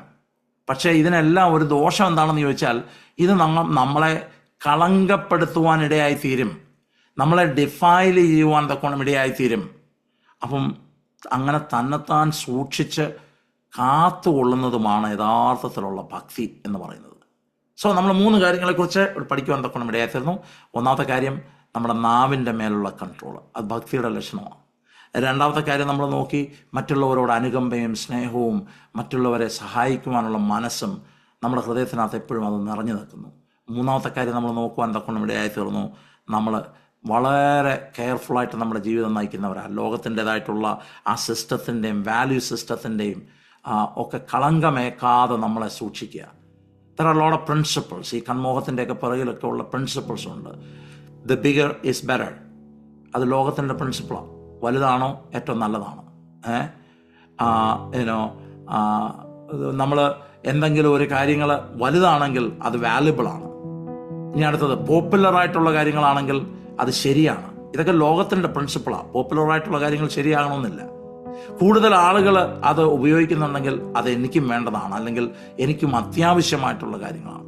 പക്ഷേ ഇതിനെല്ലാം ഒരു ദോഷം എന്താണെന്ന് ചോദിച്ചാൽ, ഇത് നമ്മളെ കളങ്കപ്പെടുത്തുവാനിടയായി തീരും, നമ്മളെ ഡിഫൈൽ ചെയ്യുവാൻ തക്കോണം ഇടയായിത്തീരും. അപ്പം അങ്ങനെ തന്നെത്താൻ സൂക്ഷിച്ച് കാത്തുകൊള്ളുന്നതുമാണ് യഥാർത്ഥത്തിലുള്ള ഭക്തി എന്ന് പറയുന്നത്. സോ നമ്മൾ 3 കാര്യങ്ങളെക്കുറിച്ച് പഠിക്കുവാൻ തക്കോണം ഇടയായിത്തീർന്നു. ഒന്നാമത്തെ കാര്യം നമ്മുടെ നാവിൻ്റെ മേലുള്ള കൺട്രോൾ, അത് ഭക്തിയുടെ ലക്ഷണമാണ്. രണ്ടാമത്തെ കാര്യം നമ്മൾ നോക്കി, മറ്റുള്ളവരോട് അനുകമ്പയും സ്നേഹവും മറ്റുള്ളവരെ സഹായിക്കുവാനുള്ള മനസ്സും നമ്മുടെ ഹൃദയത്തിനകത്ത് എപ്പോഴും അത് നിറഞ്ഞു നിൽക്കുന്നു. മൂന്നാമത്തെ കാര്യം നമ്മൾ നോക്കുവാൻ തക്കോണം ഇടയായിത്തീർന്നു, നമ്മൾ വളരെ കെയർഫുള്ളായിട്ട് നമ്മുടെ ജീവിതം നയിക്കുന്നവരാണ്. ലോകത്തിൻ്റെതായിട്ടുള്ള ആ സിസ്റ്റത്തിൻ്റെയും വാല്യൂ സിസ്റ്റത്തിൻ്റെയും ഒക്കെ കളങ്കമേക്കാതെ നമ്മളെ സൂക്ഷിക്കുക. There are lot of principles. ഈ കൺമോഹത്തിൻ്റെയൊക്കെ പിറകിലൊക്കെ ഉള്ള പ്രിൻസിപ്പിൾസ് ഉണ്ട്. The bigger is better. അത് ലോകത്തിൻ്റെ പ്രിൻസിപ്പിളാണ്. വലുതാണോ ഏറ്റവും നല്ലതാണ്. നമ്മൾ എന്തെങ്കിലും ഒരു കാര്യങ്ങൾ വലുതാണെങ്കിൽ അത് വാല്യുബിളാണ്. ഇനി അടുത്തത് പോപ്പുലറായിട്ടുള്ള കാര്യങ്ങളാണെങ്കിൽ അത് ശരിയാണ്. ഇതൊക്കെ ലോകത്തിൻ്റെ പ്രിൻസിപ്പിളാണ്. പോപ്പുലറായിട്ടുള്ള കാര്യങ്ങൾ ശരിയാകണമെന്നില്ല. കൂടുതൽ ആളുകൾ അത് ഉപയോഗിക്കുന്നുണ്ടെങ്കിൽ അത് എനിക്കും വേണ്ടതാണ്, അല്ലെങ്കിൽ എനിക്കും അത്യാവശ്യമായിട്ടുള്ള കാര്യങ്ങളാണ്.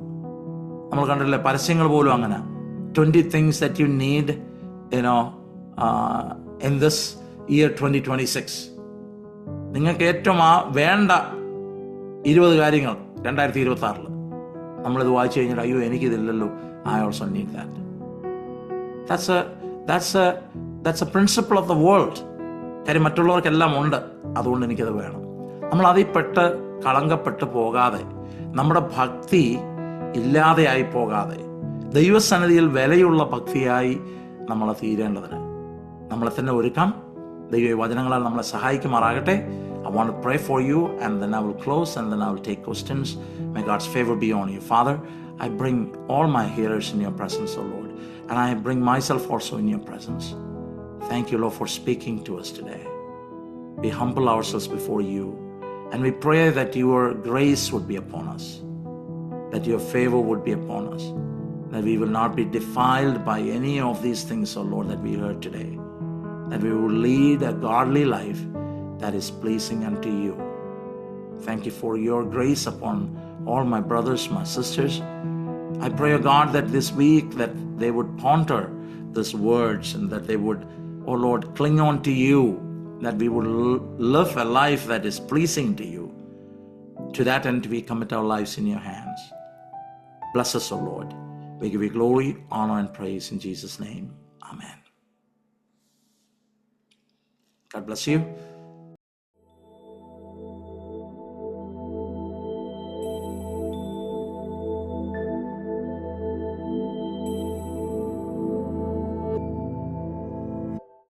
നമ്മൾ കണ്ടില്ലേ, പരസ്യങ്ങൾ പോലും അങ്ങനെ. 20 things that you need in this year 2026. നിങ്ങൾക്ക് ഏറ്റവും വേണ്ട 20 കാര്യങ്ങൾ 2026. നമ്മളിത് വായിച്ചു കഴിഞ്ഞാൽ അയ്യോ എനിക്കിതില്ലല്ലോ, I also need that. That's a principle of the world. കാര്യം മറ്റുള്ളവർക്കെല്ലാം ഉണ്ട്, അതുകൊണ്ട് എനിക്കത് വേണം. നമ്മൾ അതിൽപ്പെട്ട് കളങ്കപ്പെട്ട് പോകാതെ, നമ്മുടെ ഭക്തി ഇല്ലാതെയായി പോകാതെ, ദൈവസന്നിധിയിൽ വിലയുള്ള ഭക്തിയായി നമ്മൾ തീരേണ്ടതിന് നമ്മളെ തന്നെ ഒരുക്കാം. ദൈവ വചനങ്ങളാൽ നമ്മളെ സഹായിക്കുമാറാകട്ടെ. I want to pray for you and then I will close and then I will take questions. May God's favor be on you. Father, I bring all my hearers in your presence, O Lord, and I bring myself also in your presence. Thank you, Lord, for speaking to us today. We humble ourselves before you and we pray that your grace would be upon us, that your favor would be upon us, that we will not be defiled by any of these things, O Lord, that we heard today, that we will lead a godly life that is pleasing unto you. Thank you for your grace upon all my brothers, my sisters. I pray, O God, that this week that they would ponder these words and that they would, O Lord, cling on to you, that we would live a life that is pleasing to you. To that end, we commit our lives in your hands. Bless us, O Lord. We give you glory, honor, and praise in Jesus' name. Amen. God bless you.